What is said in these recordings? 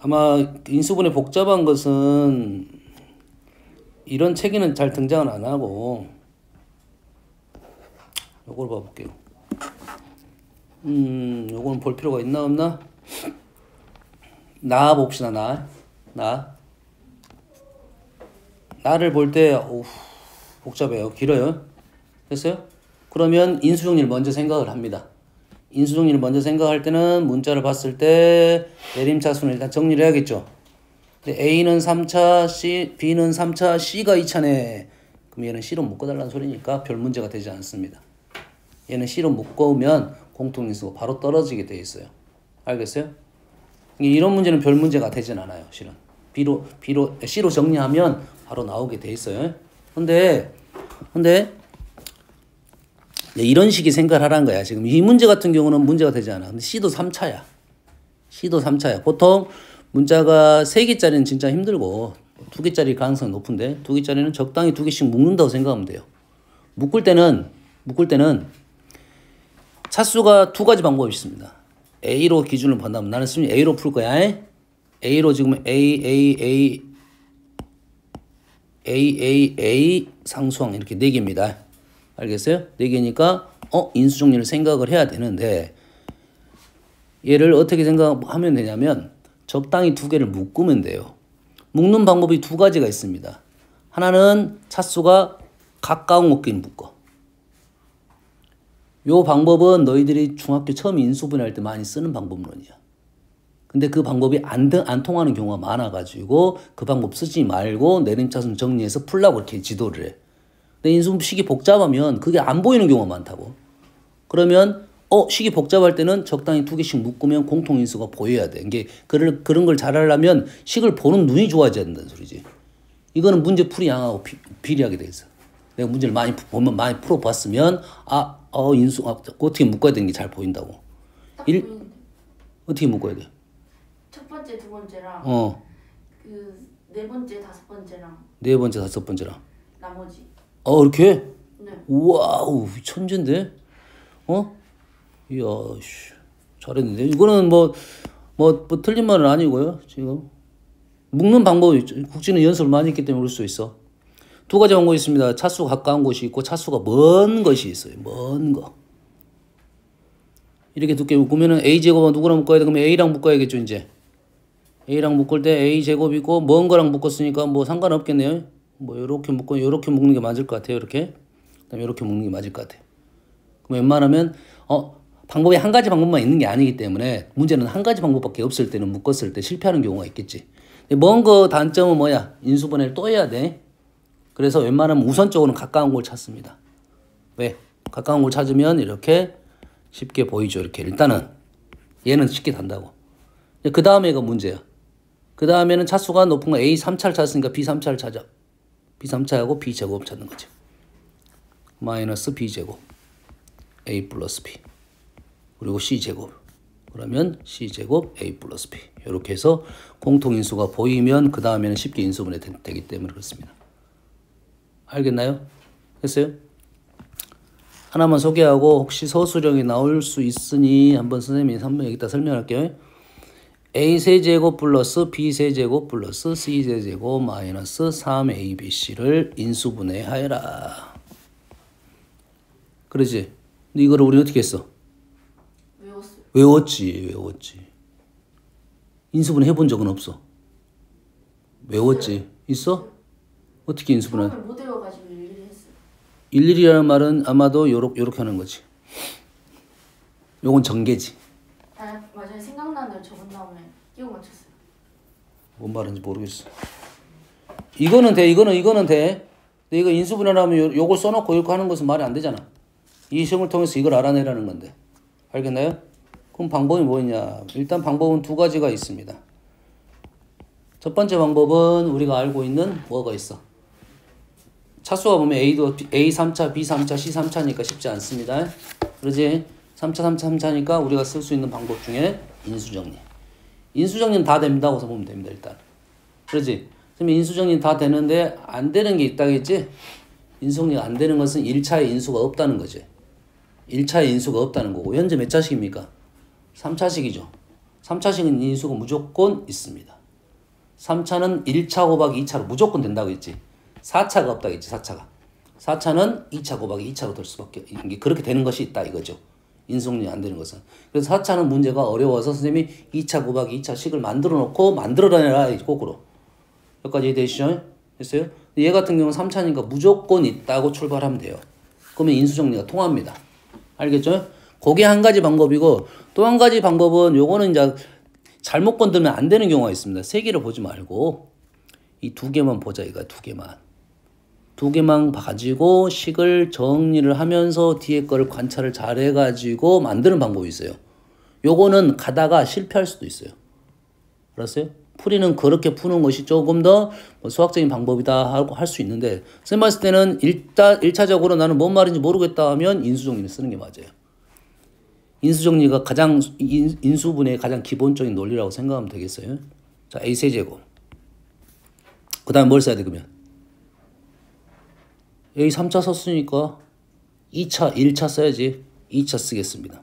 아마 인수분해 복잡한 것은 이런 책에는 잘 등장은 안 하고 요걸 봐볼게요. 요거는 볼 필요가 있나 없나? 나 봅시다. 나를 볼 때 복잡해요. 길어요. 됐어요? 그러면 인수정리를 먼저 생각을 합니다. 인수정리를 먼저 생각할 때는 문자를 봤을 때 내림차순을 일단 정리를 해야겠죠. 근데 A는 3차, B는 3차, C가 2차네. 그럼 얘는 C로 묶어달라는 소리니까 별 문제가 되지 않습니다. 얘는 C로 묶어오면 공통인수가 바로 떨어지게 돼 있어요. 알겠어요? 이런 문제는 별 문제가 되진 않아요. 실은 C로 정리하면 바로 나오게 돼 있어요. 근데 이런 식의 생각을 하라는 거야. 지금 이 문제 같은 경우는 문제가 되지 않아. 근데 C도 3차야. 보통 문자가 3개짜리는 진짜 힘들고 2개짜리 가능성이 높은데 2개짜리는 적당히 2개씩 묶는다고 생각하면 돼요. 묶을 때는 차수가 2가지 방법이 있습니다. A로 기준을 본다면 나는 수능 A로 풀 거야. A로 지금 A 상수항 이렇게 4개입니다. 알겠어요? 4개니까 인수정리를 생각을 해야 되는데 얘를 어떻게 생각하면 되냐면 적당히 2개를 묶으면 돼요. 묶는 방법이 2가지가 있습니다. 하나는 차수가 가까운 곱끼리 묶어. 요 방법은 너희들이 중학교 처음 인수분해할 때 많이 쓰는 방법론이야. 근데 그 방법이 안 통하는 경우가 많아가지고 그 방법 쓰지 말고 내림차순 정리해서 풀라고 이렇게 지도를 해. 근데 인수식이 복잡하면 그게 안 보이는 경우가 많다고. 그러면 식이 복잡할 때는 적당히 2개씩 묶으면 공통인수가 보여야 돼. 이게 그런 걸 잘하려면 식을 보는 눈이 좋아져야 된다는 소리지. 이거는 문제풀이 양하고 비례하게 돼 있어. 내가 문제를 많이 풀어봤으면 인수 어떻게 묶어야 되는 게 잘 보인다고. 어떻게 묶어야 돼? 첫 번째, 두 번째랑 그 네 번째, 다섯 번째랑 나머지. 이렇게? 네. 와우, 천재인데? 이야, 잘했는데? 이거는 뭐 틀린 말은 아니고요, 지금. 묶는 방법이 있죠. 국진은 연습을 많이 했기 때문에 그럴 수 있어. 2가지 방법이 있습니다. 차수가 가까운 곳이 있고 차수가 먼 것이 있어요. 먼 거. 이렇게 두께 묶으면은 A제곱은 누구랑 묶어야 돼? 그러면 A랑 묶어야겠죠, 이제. A랑 묶을 때 A제곱이고 먼 거랑 묶었으니까 뭐 상관없겠네요. 뭐 요렇게 묶는 게 맞을 것 같아요. 이렇게. 그다음에 요렇게 묶는 게 맞을 것 같아요. 그럼 웬만하면 방법이 한 가지 방법만 있는 게 아니기 때문에 문제는 한 가지 방법밖에 없을 때는 묶었을 때 실패하는 경우가 있겠지. 먼 거 단점은 뭐야? 인수분해를 또 해야 돼. 그래서 웬만하면 우선적으로는 가까운 걸 찾습니다. 왜? 가까운 걸 찾으면 이렇게 쉽게 보이죠. 이렇게 일단은 얘는 쉽게 단다고. 그 다음에가 문제야. 그 다음에는 차수가 높은 거 A 3차를 찾았으니까 B 3차를 찾아. B 3차하고 B 제곱 찾는 거죠. 마이너스 B 제곱 A 플러스 B 그리고 C 제곱. 그러면 C 제곱 A 플러스 B 이렇게 해서 공통인수가 보이면 그 다음에는 쉽게 인수분해 되기 때문에 그렇습니다. 알겠나요? 됐어요? 하나만 소개하고 혹시 서술형이 나올 수 있으니 한번 선생님이 한번 여기다 설명할게요. A 세제곱 플러스 B 세제곱 플러스 C 세제곱 마이너스 3ABC를 인수분해하여라. 그러지? 근데 이거를 우리 어떻게 했어? 외웠지. 인수분해 해본 적은 없어. 외웠지. 있어? 어떻게 인수분해? 처음에 못 외워가지고 일일이 했어요. 일일이라는 말은 아마도 요렇게 하는 거지. 요건 전개지. 맞아요. 생각나는 대로 적은 다음에 끼워 맞췄어요. 뭔 말인지 모르겠어. 이거는 돼. 근데 이거 인수분해라면 요걸 써놓고 이렇게 하는 것은 말이 안 되잖아. 이 시험을 통해서 이걸 알아내라는 건데. 알겠나요? 그럼 방법이 뭐냐? 일단 방법은 2가지가 있습니다. 첫 번째 방법은 우리가 알고 있는 뭐가 있어? 차수가 보면 A 3차, B 3차, C 3차니까 쉽지 않습니다. 그러지? 3차, 3차니까 우리가 쓸 수 있는 방법 중에 인수정리. 인수정리는 다 된다고 보면 됩니다, 일단. 그러지? 그러면 인수정리는 다 되는데 안 되는 게 있다겠지? 인수정리가 안 되는 것은 1차에 인수가 없다는 거지. 1차에 인수가 없다는 거고. 현재 몇 차식입니까? 3차식이죠. 3차식은 인수가 무조건 있습니다. 3차는 1차 곱하기 2차로 무조건 된다고 했지. 4차가 없다고 했지. 4차가. 4차는 2차 곱하기 2차로 될 수밖에 이게 그렇게 되는 것이 있다 이거죠. 인수정리 안 되는 것은. 그래서 4차는 문제가 어려워서 선생님이 2차 곱하기 2차 식을 만들어 놓고 만들어내라 거꾸로. 여기까지 이해되시죠? 됐어요? 얘 같은 경우는 3차니까 무조건 있다고 출발하면 돼요. 그러면 인수정리가 통합니다. 알겠죠? 그게 한 가지 방법이고 또 한 가지 방법은 요거는 이제 잘못 건들면 안 되는 경우가 있습니다. 세 개를 보지 말고 이 두 개만 보자 이거 두 개만. 두 개만 가지고 식을 정리를 하면서 뒤에 거를 관찰을 잘 해가지고 만드는 방법이 있어요. 요거는 가다가 실패할 수도 있어요. 알았어요? 풀이는 그렇게 푸는 것이 조금 더 수학적인 방법이다 하고 할 수 있는데 선생님 봤을 때는 일단 1차적으로 나는 뭔 말인지 모르겠다 하면 인수정리를 쓰는 게 맞아요. 인수정리가 가장 인수분해의 가장 기본적인 논리라고 생각하면 되겠어요. 자, A 세제곱. 그 다음에 뭘 써야 돼 그러면? A 3차 썼으니까 2차, 1차 써야지. 2차 쓰겠습니다.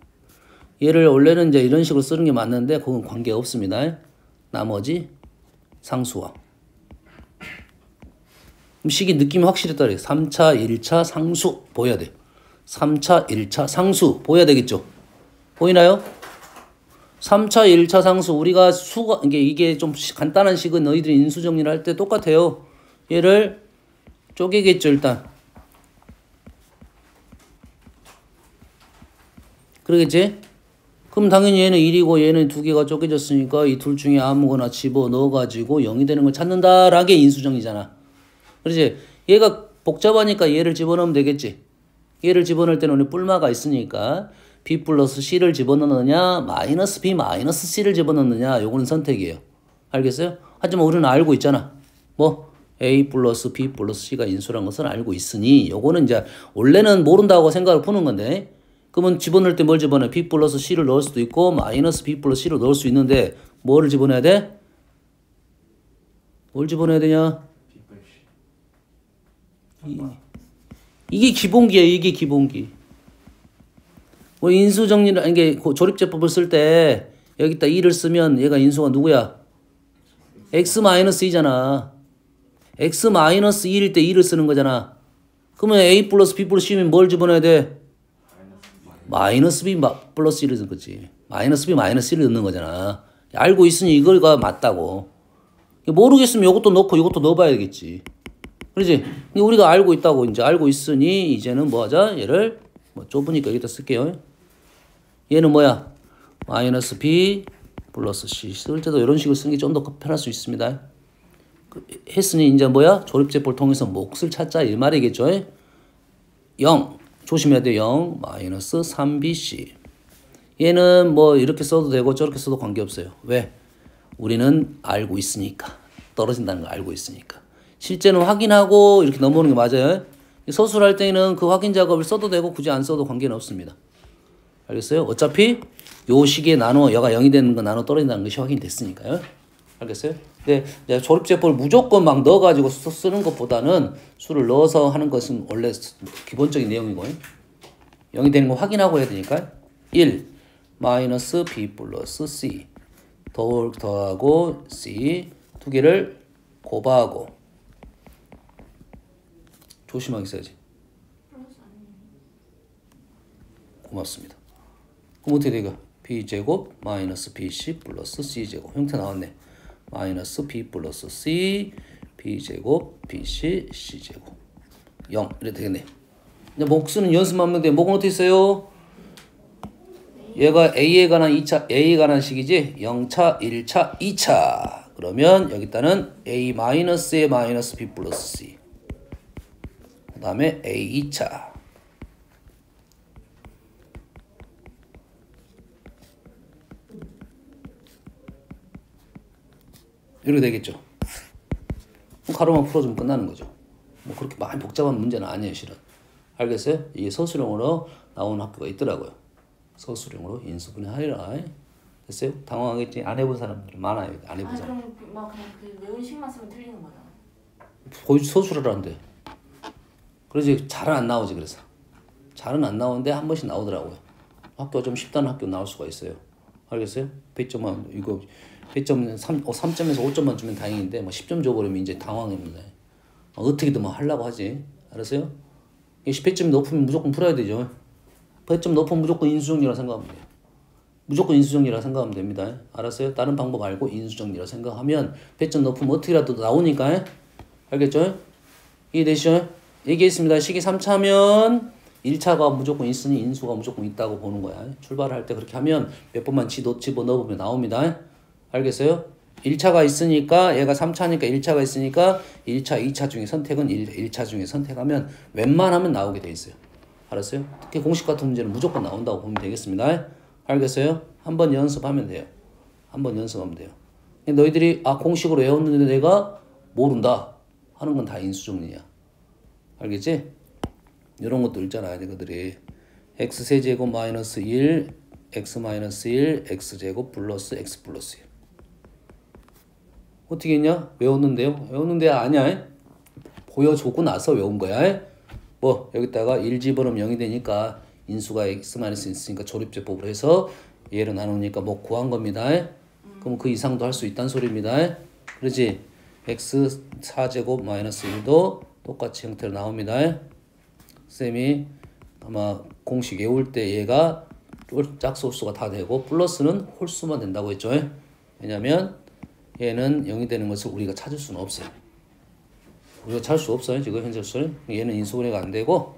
얘를 원래는 이제 이런 식으로 쓰는 게 맞는데 그건 관계가 없습니다. 나머지 상수와. 그럼 식이 느낌이 확실히 따라요. 3차, 1차 상수 보여야 돼. 3차, 1차 상수 보여야 되겠죠. 보이나요? 3차, 1차 상수 우리가 수가 이게 좀 간단한 식은 너희들이 인수정리를 할 때 똑같아요. 얘를 쪼개겠죠 일단. 그러겠지? 그럼 당연히 얘는 1이고 얘는 두 개가 쪼개졌으니까 이 둘 중에 아무거나 집어넣어가지고 0이 되는 걸 찾는다라는 게 인수정리잖아. 그렇지? 얘가 복잡하니까 얘를 집어넣으면 되겠지. 얘를 집어넣을 때는 우리 뿔마가 있으니까 B 플러스 C를 집어넣느냐 마이너스 B 마이너스 C를 집어넣느냐 요거는 선택이에요. 알겠어요? 하지만 우리는 알고 있잖아. 뭐? A 플러스 B 플러스 C가 인수란 것을 알고 있으니 요거는 이제 원래는 모른다고 생각을 푸는 건데 그러면 집어넣을 때 뭘 집어넣어? B 플러스 C를 넣을 수도 있고 마이너스 B 플러스 C를 넣을 수 있는데 뭐를 집어넣어야 돼? 뭘 집어넣어야 되냐? 이게 기본기야. 이게 기본기. 뭐 인수정리를 이게 조립제법을 쓸 때 여기다 2를 쓰면 얘가 인수가 누구야? X-2잖아. X-2일 때 2를 쓰는 거잖아. 그러면 A 플러스 B 플러스 C면 뭘 집어넣어야 돼? 마이너스 B 플러스 1을 넣는 거지. 마이너스 B 마이너스 1을 넣는 거잖아. 알고 있으니 이거가 맞다고. 모르겠으면 이것도 넣고 이것도 넣어봐야 되겠지. 그렇지? 우리가 알고 있다고 이제 알고 있으니 이제는 뭐 하자? 얘를 뭐 좁으니까 여기다 쓸게요. 얘는 뭐야? 마이너스 B 플러스 C. 쓸 때도 이런 식으로 쓰는 게 좀 더 편할 수 있습니다. 했으니 이제 뭐야? 조립제법을 통해서 몫을 찾자 이 말이겠죠. 0. 조심해야 돼. 0. 마이너스 3BC. 얘는 뭐 이렇게 써도 되고 저렇게 써도 관계없어요. 왜? 우리는 알고 있으니까. 떨어진다는 걸 알고 있으니까. 실제는 확인하고 이렇게 넘어오는 게 맞아요. 서술할 때는 그 확인 작업을 써도 되고 굳이 안 써도 관계는 없습니다. 알겠어요? 어차피 요 식에 나눠 여가 0이 되는 거 나눠 떨어진다는 것이 확인됐으니까요. 알겠어요? 근데 조립제법을 무조건 막 넣어가지고 쓰는 것보다는 수를 넣어서 하는 것은 원래 기본적인 내용이고 0이 되는 거 확인하고 해야 되니까 1 마이너스 B 플러스 C 더하고 C 두 개를 곱하고 조심하게 써야지. 고맙습니다. 그럼 어떻게 되가? B제곱 마이너스 BC 플러스 C제곱 형태 나왔네. 마이너스 B 플러스 C B제곱 BC C제곱 0 이렇게 되겠네. 이제 몫은 연습만 하면 돼. 몫은 어떻게 써요? 얘가 A에 관한 2차 A에 관한 식이지. 0차 1차 2차 그러면 여기다는 A 마이너스에 마이너스 B 플러스 C 그 다음에 A 2차 이렇게 되겠죠. 가로만 풀어주면 끝나는 거죠. 뭐 그렇게 많이 복잡한 문제는 아니에요, 실은. 알겠어요? 이게 서술형으로 나오는 학교가 있더라고요. 서술형으로 인수분해하리라. 됐어요? 당황하겠지? 안 해본 사람들이 많아요. 안 해본 사람. 그럼 막 그냥 그 외운 식만 쓰면 틀리는 거잖아. 보여주 서술하라는데. 그러지 잘은 안 나오지 그래서. 잘은 안 나오는데 한 번씩 나오더라고요. 학교가 좀 쉽다는 학교 나올 수가 있어요. 알겠어요? 100점만 이거 100점 3점에서 5점만 주면 다행인데 뭐 10점 줘버리면 이제 당황합니다. 어떻게든 뭐 하려고 하지. 알았어요? 100점이 높으면 무조건 풀어야 되죠. 100점 높으면 무조건 인수정리라 생각하면 돼요. 무조건 인수정리라 생각하면 됩니다. 알았어요? 다른 방법 알고 인수정리라 생각하면 100점 높으면 어떻게라도 나오니까. 알겠죠? 이해되시죠? 얘기했습니다. 식이 3차면 1차가 무조건 있으니 인수가 무조건 있다고 보는 거야. 출발할 때 그렇게 하면 몇 번만 집어넣어보면 나옵니다. 알겠어요? 1차가 있으니까 얘가 3차니까 1차가 있으니까 1차, 2차 중에 선택은 1차 중에 선택하면 웬만하면 나오게 돼 있어요. 알았어요? 특히 공식 같은 문제는 무조건 나온다고 보면 되겠습니다. 알겠어요? 한번 연습하면 돼요. 한번 연습하면 돼요. 너희들이 공식으로 외웠는데 내가 모른다 하는 건 다 인수정리야. 알겠지? 이런 것도 있잖아. 그들이 x세제곱 마이너스 1, x 마이너스 1, x제곱 플러스 x 플러스 1. 어떻게 했냐? 외웠는데요? 외웠는데 아니야. 보여주고 나서 외운 거야. 뭐 여기다가 1 집어넣으면 0이 되니까 인수가 x 마이너스 있으니까 조립제법으로 해서 얘를 나누니까 뭐 구한 겁니다. 그럼 그 이상도 할 수 있다는 소리입니다. 그러지? x 4제곱 마이너스 1도 똑같이 형태로 나옵니다. 쌤이 아마 공식 외울 때 얘가 짝소수가 다 되고 플러스는 홀수만 된다고 했죠. 왜냐면 얘는 0이 되는 것을 우리가 찾을 수는 없어요. 우리가 찾을 수 없어요. 지금 현재로서는. 얘는 인수분해가 안 되고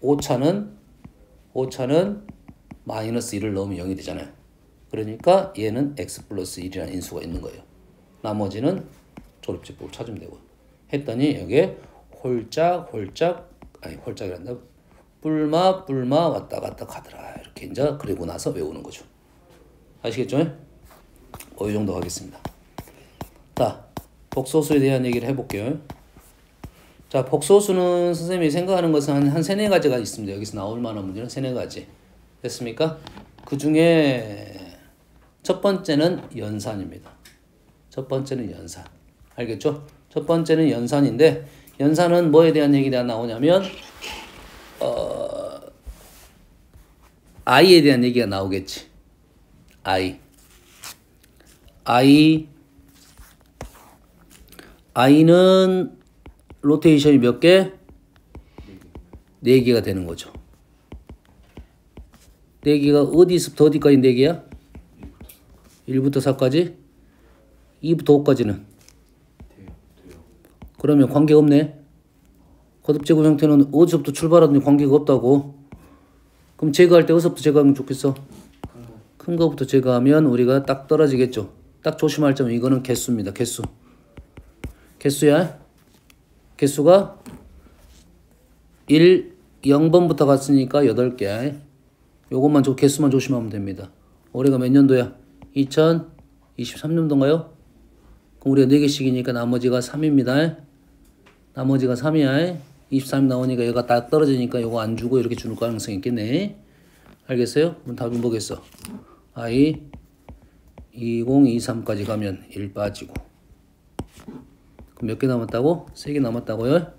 5차는 마이너스 1을 넣으면 0이 되잖아요. 그러니까 얘는 x 플러스 1이라는 인수가 있는 거예요. 나머지는 조립제법을 찾으면 되고 했더니 여기에 홀짝이란다. 뿔마 왔다 갔다 가더라. 이렇게 이제 그리고 나서 외우는 거죠. 아시겠죠? 이 정도 하겠습니다. 자, 복소수에 대한 얘기를 해볼게요. 자, 복소수는 선생님이 생각하는 것은 한 세네 가지가 있습니다. 여기서 나올 만한 문제는 세네 가지. 됐습니까? 그 중에 첫 번째는 연산입니다. 첫 번째는 연산. 알겠죠? 첫 번째는 연산인데 연산은 뭐에 대한 얘기가 나오냐면 i에 대한 얘기가 나오겠지. i는 로테이션이 몇 개? 4개가 되는 거죠. 4개가 어디서부터 어디까지 4개야? 1부터 4까지? 2부터 5까지는? 그러면 관계가 없네. 거듭제곱 형태는 어디서부터 출발하든지 관계가 없다고. 그럼 제거할 때 어디서부터 제거하면 좋겠어? 큰 거부터 제거하면 우리가 딱 떨어지겠죠. 딱 조심할 점은 이거는 개수입니다. 개수야. 개수가 0번부터 갔으니까 8개. 요것만 개수만 조심하면 됩니다. 올해가 몇 년도야? 2023년도인가요? 그럼 우리가 4개씩이니까 나머지가 3입니다. 나머지가 3이야. 23 나오니까 얘가 딱 떨어지니까 요거 안 주고 이렇게 줄 가능성이 있겠네. 알겠어요? 그럼 답은 뭐겠어? i 2023까지 가면 1 빠지고. 그럼 몇 개 남았다고? 3개 남았다고요?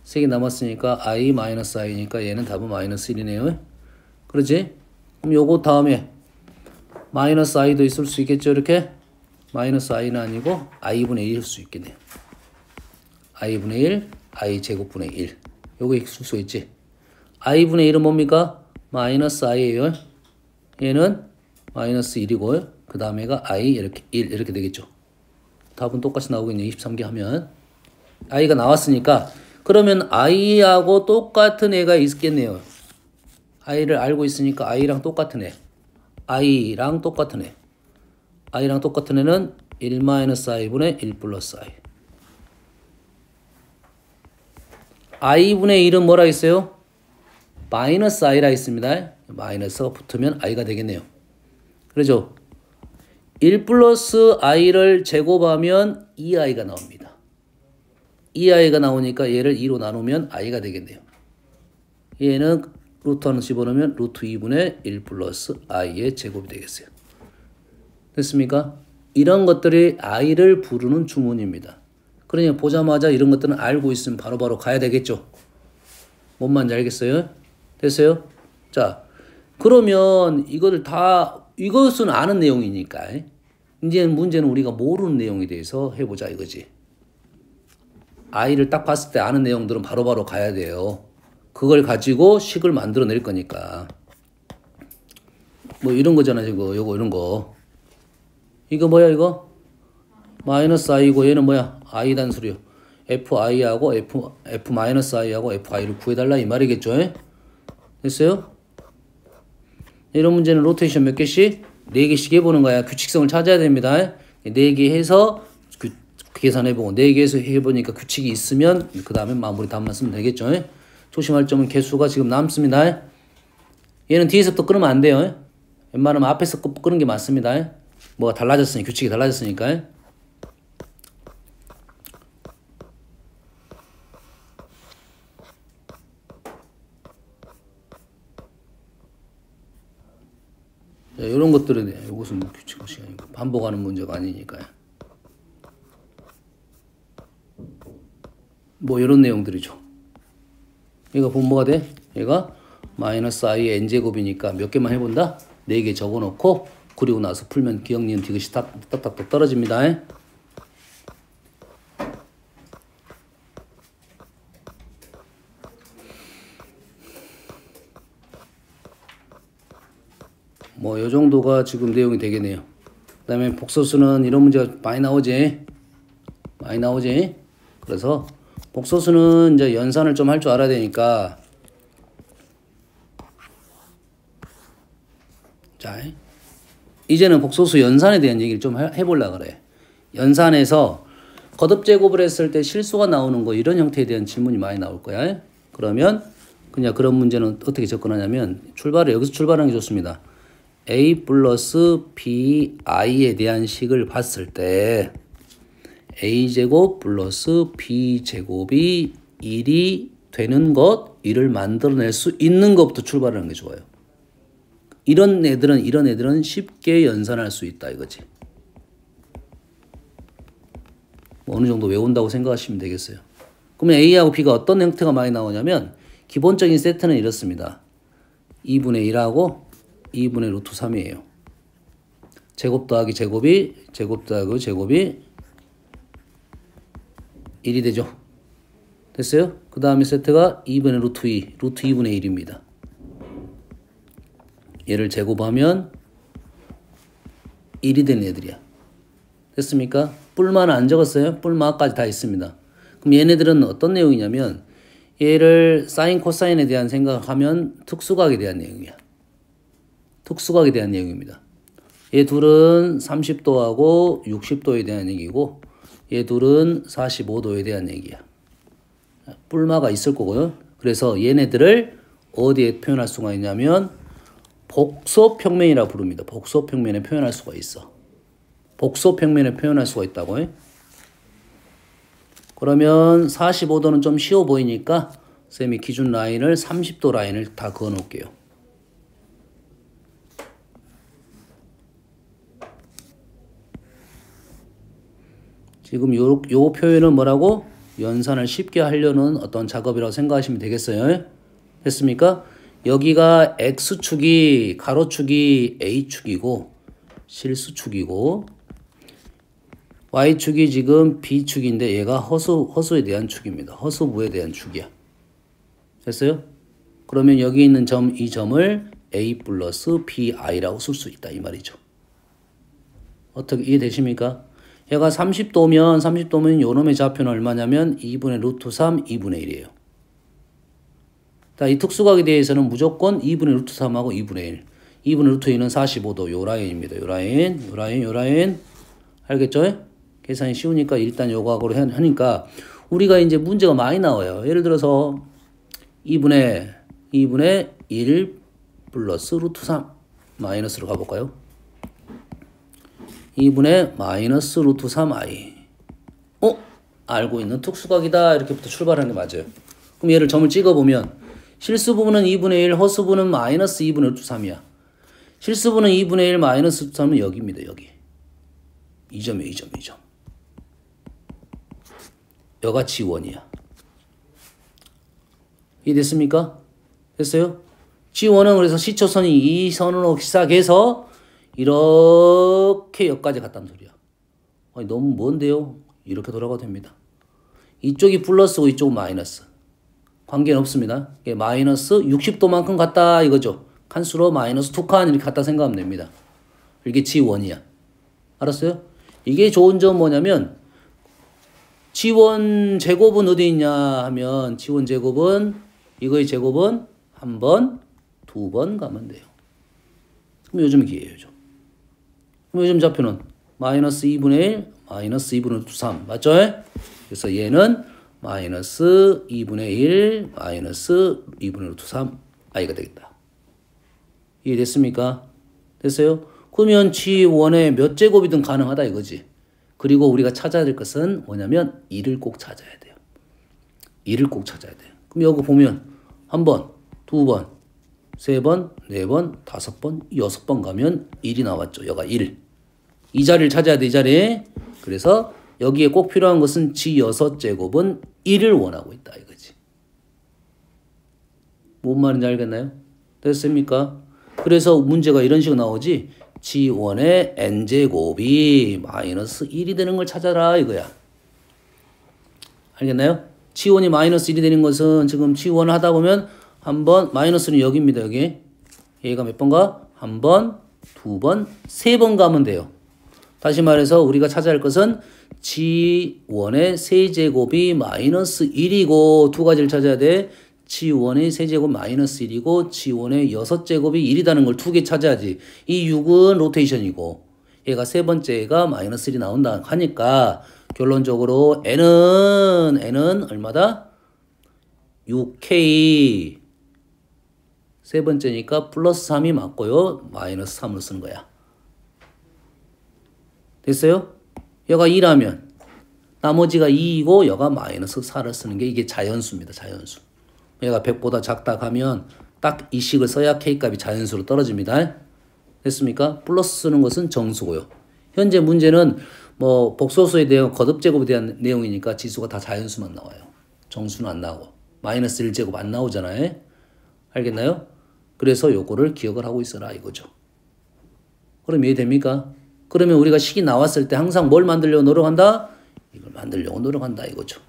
3개 남았으니까 i-i니까 얘는 답은 마이너스 1이네요. 그러지? 그럼 요거 다음에 마이너스 i도 있을 수 있겠죠? 이렇게? 마이너스 i는 아니고 i분의 1일 수 있겠네요. i분의 1, i 제곱분의 1. 요거 있을 수 있지. i분의 1은 뭡니까? 마이너스 i예요. 얘는 마이너스 1이고 그 다음에가 i 이렇게 1 이렇게 되겠죠. 답은 똑같이 나오겠네요. 23개 하면. i가 나왔으니까 그러면 i하고 똑같은 애가 있겠네요. i를 알고 있으니까 i랑 똑같은 애. i랑 똑같은 애. i랑 똑같은 애는 1-i분의 1 플러스 i. i분의 1은 뭐라 했어요? 마이너스 i라 했습니다. 마이너스가 붙으면 i가 되겠네요. 그렇죠? 1 플러스 i를 제곱하면 2i가 나옵니다. 2i가 나오니까 얘를 2로 나누면 i가 되겠네요. 얘는 루트 하나 집어넣으면 루트 2분의 1 플러스 i의 제곱이 되겠어요. 됐습니까? 이런 것들이 i를 부르는 주문입니다. 그러니까 보자마자 이런 것들은 알고 있으면 바로바로 가야 되겠죠. 뭔 말인지 알겠어요? 됐어요? 자, 그러면 이거를 다 이것은 아는 내용이니까. 이제 문제는 우리가 모르는 내용에 대해서 해보자 이거지. i를 딱 봤을 때 아는 내용들은 바로바로 가야 돼요. 그걸 가지고 식을 만들어낼 거니까. 뭐 이런 거잖아 지금. 요거 이런 거. 이거 뭐야 이거? 마이너스 i고 얘는 뭐야? i 단수요. fi하고 f-i하고 fi를 구해달라 이 말이겠죠? 됐어요? 이런 문제는 로테이션 몇 개씩? 4개씩 해보는 거야. 규칙성을 찾아야 됩니다. 4개 해서 계산해보고 4개 해서 해보니까 규칙이 있으면 그 다음에 마무리 답만 쓰면 되겠죠? 조심할 점은 개수가 지금 남습니다. 얘는 뒤에서부터 끊으면 안 돼요. 웬만하면 앞에서 끊는 게 맞습니다. 뭐가 달라졌으니 규칙이 달라졌으니까. 이런 것들은 이것은 규칙 시간이고 반복하는 문제가 아니니까요. 뭐 이런 내용들이죠. 얘가 보면 뭐가 돼? 얘가 마이너스 i n제곱이니까 몇 개만 해본다? 4개 적어놓고 그리고 나서 풀면 기억, 니은, 디귿이 딱딱딱 떨어집니다. 뭐 요 정도가 지금 내용이 되겠네요. 그 다음에 복소수는 이런 문제가 많이 나오지. 많이 나오지. 그래서 복소수는 이제 연산을 좀 할 줄 알아야 되니까 자 이제는 복소수 연산에 대한 얘기를 좀 해보려고 그래. 연산에서 거듭제곱을 했을 때 실수가 나오는 거 이런 형태에 대한 질문이 많이 나올 거야. 그러면 그냥 그런 문제는 어떻게 접근하냐면 여기서 출발하는 게 좋습니다. a 플러스 bi에 대한 식을 봤을 때 a제곱 플러스 b제곱이 1이 되는 것, 1을 만들어낼 수 있는 것부터 출발하는 게 좋아요. 이런 애들은 쉽게 연산할 수 있다 이거지. 뭐 어느 정도 외운다고 생각하시면 되겠어요. 그러면 a하고 b가 어떤 형태가 많이 나오냐면 기본적인 세트는 이렇습니다. 2분의 1하고 2분의 루트 3이에요. 제곱 더하기 제곱 더하기 제곱이 1이 되죠. 됐어요? 그 다음에 세트가 2분의 루트 2, 루트 2분의 1입니다. 얘를 제곱하면 1이 되는 애들이야. 됐습니까? 뿔만 안 적었어요? 뿔마까지 다 있습니다. 그럼 얘네들은 어떤 내용이냐면 얘를 사인 코사인에 대한 생각하면 특수각에 대한 내용이야. 특수각에 대한 내용입니다. 얘 둘은 30도하고 60도에 대한 얘기고 얘 둘은 45도에 대한 얘기야. 뿔마가 있을 거고요. 그래서 얘네들을 어디에 표현할 수가 있냐면 복소평면이라 부릅니다. 복소평면에 표현할 수가 있어. 복소평면에 표현할 수가 있다고 해. 그러면 45도는 좀 쉬워 보이니까 쌤이 기준 라인을 30도 라인을 다 그어 놓을게요. 지금 요 표현은 뭐라고? 연산을 쉽게 하려는 어떤 작업이라고 생각하시면 되겠어요. 됐습니까? 여기가 X축이 가로축이 A축이고 실수축이고 Y축이 지금 B축인데 얘가 허수에 대한 축입니다. 허수부에 대한 축이야. 됐어요? 그러면 여기 있는 이 점을 A 플러스 BI라고 쓸 수 있다 이 말이죠. 어떻게 이해되십니까? 얘가 30도면 요놈의 좌표는 얼마냐면 2분의 루트 3, 2분의 1이에요. 이 특수각에 대해서는 무조건 2분의 루트 3하고 2분의 1. 2분의 루트 2는 45도 요 라인입니다. 요 라인. 알겠죠? 계산이 쉬우니까 일단 요거하고 하니까 우리가 이제 문제가 많이 나와요. 예를 들어서 2분의 1 플러스 루트 3 마이너스로 가볼까요? 2분의 마이너스 루트 3i. 알고 있는 특수각이다. 이렇게부터 출발하는 게 맞아요. 그럼 얘를 점을 찍어보면 실수 부분은 2분의 1, 허수 부분은 마이너스 2분의 루트 3이야. 실수 부분은 2분의 1 마이너스 루트 3은 여기입니다. 여기. 이 점이에요. 이 점. 여가 G1이야. 이해됐습니까? 됐어요? G1은 그래서 시초선이 이 선으로 시작해서 이렇게 여기까지 갔다는 소리야. 아니, 너무 먼데요? 이렇게 돌아가도 됩니다. 이쪽이 플러스고 이쪽은 마이너스. 관계는 없습니다. 이게 마이너스 60도만큼 갔다 이거죠. 칸수로 마이너스 2칸 이렇게 갔다 생각하면 됩니다. 이게 G1이야. 알았어요? 이게 좋은 점 뭐냐면 G1 제곱은 어디 있냐 하면 G1 제곱은 이거의 제곱은 한 번, 두 번 가면 돼요. 그럼 요즘 기회예요. 요즘. 그럼 요즘 좌표는 마이너스 2분의 1, 마이너스 2분의 3 맞죠? 그래서 얘는 마이너스 2분의 1, 마이너스 2분의 3 i가 되겠다. 이해됐습니까? 됐어요? 그러면 G1의 몇 제곱이든 가능하다 이거지. 그리고 우리가 찾아야 될 것은 뭐냐면 1을 꼭 찾아야 돼요. 1을 꼭 찾아야 돼요. 그럼 여기 보면 한 번, 두 번, 세 번, 네 번, 다섯 번, 여섯 번 가면 1이 나왔죠. 여가 1. 이 자리를 찾아야 돼, 이 자리에. 그래서 여기에 꼭 필요한 것은 G6제곱은 1을 원하고 있다 이거지. 뭔 말인지 알겠나요? 됐습니까? 그래서 문제가 이런 식으로 나오지. G1의 n제곱이 마이너스 1이 되는 걸 찾아라 이거야. 알겠나요? G1이 마이너스 1이 되는 것은 지금 G1을 하다 보면 한 번, 마이너스는 여기입니다. 여기. 얘가 몇 번 가? 한 번, 두 번, 세 번 가면 돼요. 다시 말해서 우리가 찾아야 할 것은 G1의 세제곱이 마이너스 1이고 두 가지를 찾아야 돼. G1의 세제곱 마이너스 1이고 G1의 6제곱이 1이라는 걸 두 개 찾아야지. 이 6은 로테이션이고 얘가 세 번째가 마이너스 1이 나온다 하니까 결론적으로 n은 얼마다? 6k 세 번째니까 플러스 3이 맞고요. 마이너스 3으로 쓰는 거야. 됐어요? 여가 2라면 나머지가 2이고 여가 마이너스 4를 쓰는 게 이게 자연수입니다. 자연수. 얘가 100보다 작다 가면 딱 이 식을 써야 K값이 자연수로 떨어집니다. 됐습니까? 플러스 쓰는 것은 정수고요. 현재 문제는 뭐 복소수에 대한 거듭제곱에 대한 내용이니까 지수가 다 자연수만 나와요. 정수는 안 나오고 마이너스 1제곱 안 나오잖아요. 알겠나요? 그래서 요거를 기억을 하고 있어라 이거죠. 그럼 이해됩니까? 그러면 우리가 식이 나왔을 때 항상 뭘 만들려고 노력한다? 이걸 만들려고 노력한다 이거죠.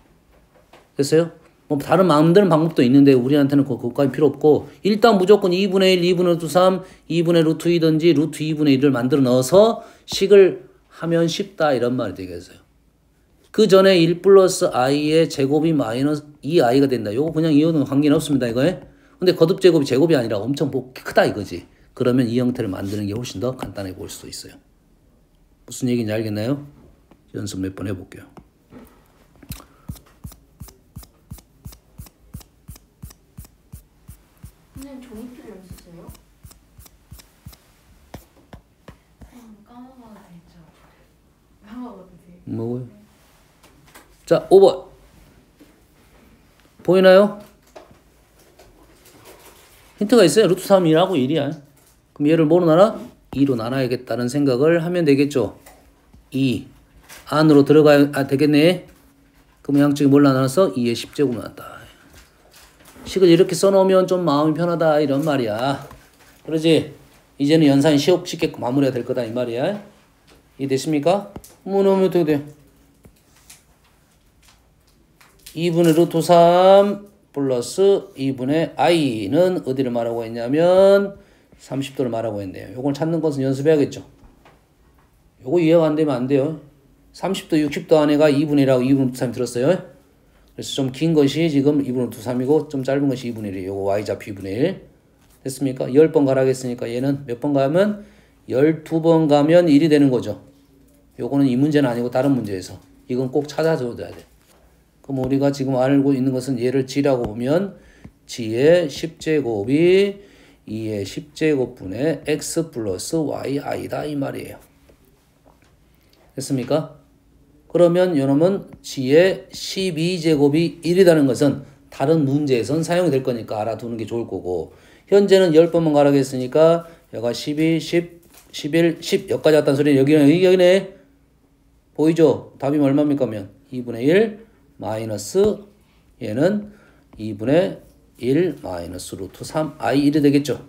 됐어요? 뭐 다른 만드는 방법도 있는데 우리한테는 그것까지 필요 없고 일단 무조건 2분의 1, 2분의 루트 3, 2분의 루트 2든지 루트 2분의 1을 만들어 넣어서 식을 하면 쉽다 이런 말이 되겠어요. 그 전에 1 플러스 i의 제곱이 마이너스 2i가 된다. 요거 그냥 이거는 관계는 없습니다. 이거에. 근데 거듭 제곱이 제곱이 아니라 엄청 크다 이거지. 그러면 이 형태를 만드는 게 훨씬 더 간단해 보일 수도 있어요. 무슨 얘기인지 알겠나요? 연습 몇 번 해볼게요. 선생님 종이필 연습해요? 까먹어도 되죠? 까먹어도 돼요? 뭐고요? 자, 5번. 보이나요? 힌트가 있어요. 루트 3이라고 1이야. 그럼 얘를 뭐로 나눠? 2로 나눠야겠다는 생각을 하면 되겠죠. 2 안으로 들어가야 되겠네. 그럼 양쪽이 뭘 나눠서 2의 10제곱 나왔다. 식을 이렇게 써놓으면 좀 마음이 편하다 이런 말이야. 그러지? 이제는 연산이 쉽게 마무리가 될 거다 이 말이야. 이해됐습니까? 뭐 넣으면 어떻게 돼? 2분의 루트 3 플러스 2분의 i는 어디를 말하고 있냐면 30도를 말하고 있네요. 요걸 찾는 것은 연습해야겠죠. 요거 이해가 안 되면 안 돼요. 30도, 60도 안에가 2분의 1하고 2분의 루트 3이 들었어요. 그래서 좀 긴 것이 지금 2분의 루트 3이고 좀 짧은 것이 2분의 1이에요. 요거 y좌표 2분의 1. 됐습니까? 10번 가라겠으니까 얘는 몇 번 가면 12번 가면 1이 되는 거죠. 요거는 이 문제는 아니고 다른 문제에서. 이건 꼭 찾아줘야 돼. 그럼 우리가 지금 알고 있는 것은 얘를 g라고 보면 g의 10제곱이 2의 10제곱분의 x 플러스 yi다 이 말이에요. 됐습니까? 그러면 요놈은 g의 12제곱이 1이라는 것은 다른 문제에선 사용이 될 거니까 알아두는 게 좋을 거고 현재는 10번만 가라겠으니까 여가 12, 10, 11, 10 여기까지 왔다는 소리는 여기네. 보이죠? 답이 얼마입니까? 면 2분의 1 마이너스 얘는 2분의 1 마이너스 루트 3 i 1이 되겠죠.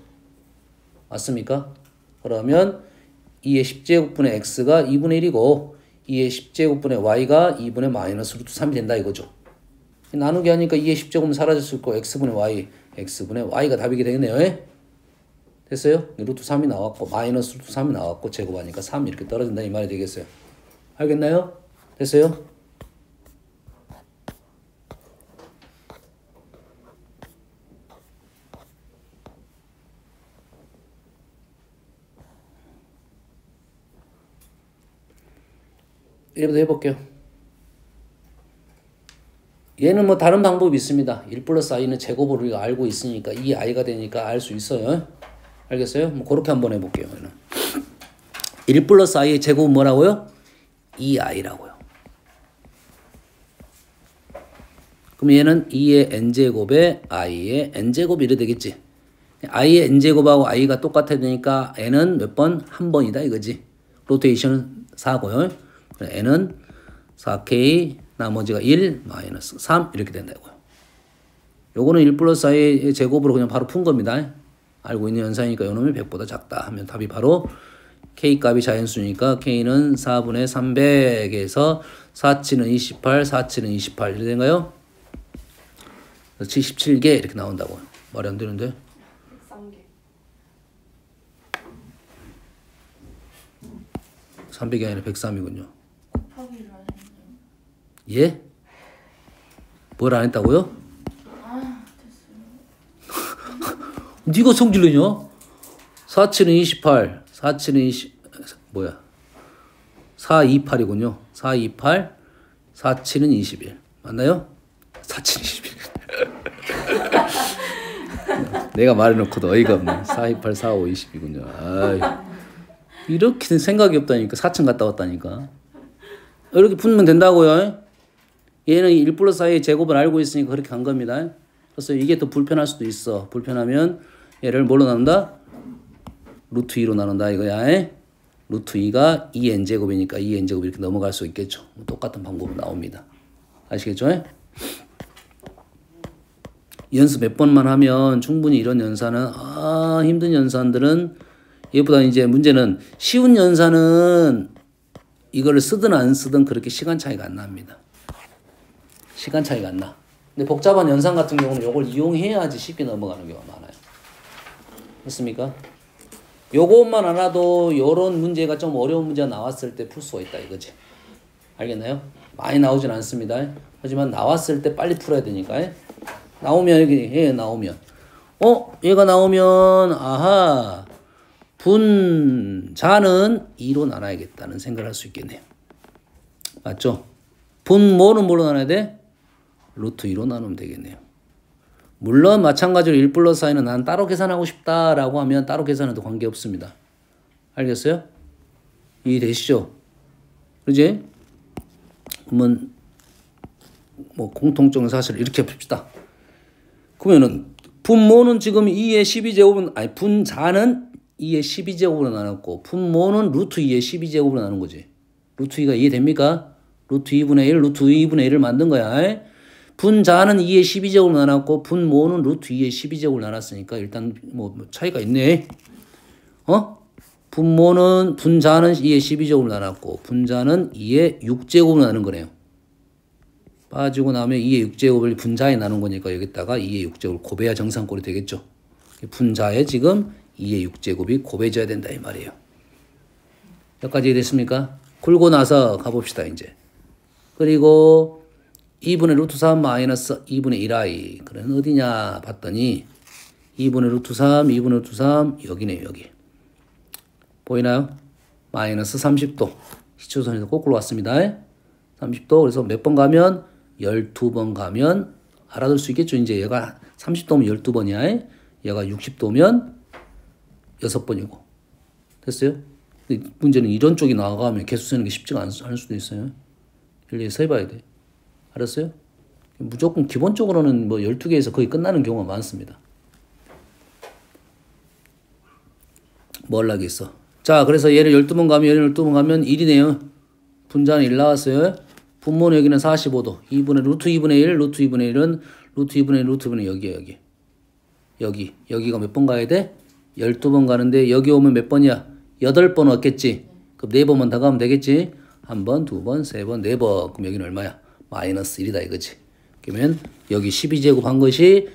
맞습니까? 그러면 2의 10제곱분의 x가 2분의 1이고 2의 10제곱분의 y가 2분의 마이너스 루트 3이 된다 이거죠. 나누기 하니까 2의 10제곱은 사라졌을 거 x분의 y, x분의 y가 답이게 되겠네요. 예? 됐어요? 루트 3이 나왔고 마이너스 루트 3이 나왔고 제곱하니까 3 이렇게 떨어진다 이 말이 되겠어요. 알겠나요? 됐어요? 이래부터 해볼게요. 얘는 뭐 다른 방법이 있습니다. 1 플러스 i는 제곱을 우리가 알고 있으니까 이 i가 되니까 알 수 있어요. 알겠어요? 뭐 그렇게 한번 해볼게요. 얘는 1 플러스 i의 제곱은 뭐라고요? 2i라고요. 그럼 얘는 2의 n제곱에 i의 n제곱 이래 되겠지. i의 n제곱하고 i가 똑같아야 되니까 n은 몇 번? 한 번이다 이거지. 로테이션은 4고요. n은 4k 나머지가 1 마이너스 3 이렇게 된다고요. 요거는 1 플러스 i의 제곱으로 그냥 바로 푼 겁니다. 알고 있는 현상이니까 요놈이 100보다 작다 하면 답이 바로 k 값이 자연수니까 k는 4분의 300에서 4치는 28, 4치는 28 이렇게 된가요? 77개 이렇게 나온다고요. 말이 안 되는데. 300이 아니라 103이군요. 곱하기를 하셨네요. 예? 뭘 안 했다고요? 아, 됐어요. 네가 성질 내냐? 4치는 28, 4치는 20, 뭐야? 4, 2, 8이군요. 4, 2, 8, 4치는 21. 맞나요? 4치는 21. 내가 말해놓고도 어이가 없네. 4, 2, 8, 4, 5, 20이군요. 아이. 이렇게 생각이 없다니까. 4층 갔다 왔다니까. 이렇게 풀면 된다고요. 얘는 1 플러스 i의 제곱을 알고 있으니까 그렇게 간 겁니다. 그래서 이게 더 불편할 수도 있어. 불편하면 얘를 뭘로 나눈다? 루트 2로 나눈다 이거야. 루트 2가 2n제곱이니까 2n제곱 이렇게 넘어갈 수 있겠죠. 똑같은 방법으로 나옵니다. 아시겠죠? 연습 몇 번만 하면 충분히 이런 연산은 힘든 연산들은 얘보다 이제 문제는 쉬운 연산은 이거를 쓰든 안 쓰든 그렇게 시간 차이가 안 납니다. 시간 차이가 안 나. 근데 복잡한 연산 같은 경우는 이걸 이용해야지 쉽게 넘어가는 경우가 많아요. 맞습니까? 요것만 알아도 요런 문제가 좀 어려운 문제가 나왔을 때 풀 수가 있다 이거지. 알겠나요? 많이 나오진 않습니다. 하지만 나왔을 때 빨리 풀어야 되니까. 나오면 여기 나오면 얘가 나오면 아하 분자는 2로 나눠야겠다는 생각을 할 수 있겠네요. 맞죠? 분모는 뭘로 나눠야 돼? 루트 2로 나누면 되겠네요. 물론 마찬가지로 1 플러스 i는 난 따로 계산하고 싶다라고 하면 따로 계산해도 관계없습니다. 알겠어요? 이해되시죠? 그지? 그러면 뭐 공통적인 사실을 이렇게 봅시다. 그러면은 분모는 지금 2의 12제곱은 아니 분자는 2의 12제곱으로 나눴고 분모는 루트 2의 12제곱으로 나눈 거지. 루트 2가 이해됩니까? 루트 2분의 1, 루트 2분의 1을 만든 거야. 분자는 2의 12제곱으로 나눴고 분모는 루트 2의 12제곱으로 나눴으니까 일단 뭐 차이가 있네. 분자는 2의 12제곱으로 나눴고 분자는 2의 6제곱으로 나눈 거네요. 빠지고 나면 2의 6제곱을 분자에 나눈 거니까 여기다가 2의 6제곱을 곱해야 정상꼴이 되겠죠. 분자에 지금 2의 6제곱이 곱해져야 된다 이 말이에요. 여기까지 이해됐습니까? 굴고 나서 가봅시다 이제. 그리고 2분의 루트 3 마이너스 2분의 1i 그럼 어디냐 봤더니 2분의 루트 3 2분의 루트 3 여기네요 여기. 보이나요? 마이너스 30도 시초선에서 거꾸로 왔습니다. 30도 그래서 몇 번 가면 12번 가면 알아둘 수 있겠죠. 이제 얘가 30도면 12번이야. 얘가 60도면 6번이고. 됐어요? 근데 문제는 이런 쪽이 나가면 개수 세는 게 쉽지가 않을 수도 있어요. 일일이 세봐야 돼. 알았어요? 무조건 기본적으로는 뭐 12개에서 거의 끝나는 경우가 많습니다. 뭘 하겠어. 자, 그래서 얘를 12번 가면 얘를 12번 가면 1이네요. 분자는 1 나왔어요. 분모는 여기는 45도. 2분의 루트 2분의 1, 루트 2분의 1은 루트 2분의 1, 루트 2분의 여기에 여기. 여기가 몇 번 가야 돼? 12번 가는데 여기 오면 몇 번이야? 8번 얻겠지. 그럼 4번만 더 가면 되겠지. 1번, 2번, 3번, 4번. 그럼 여기는 얼마야? 마이너스 1이다 이거지. 그러면 여기 12제곱 한 것이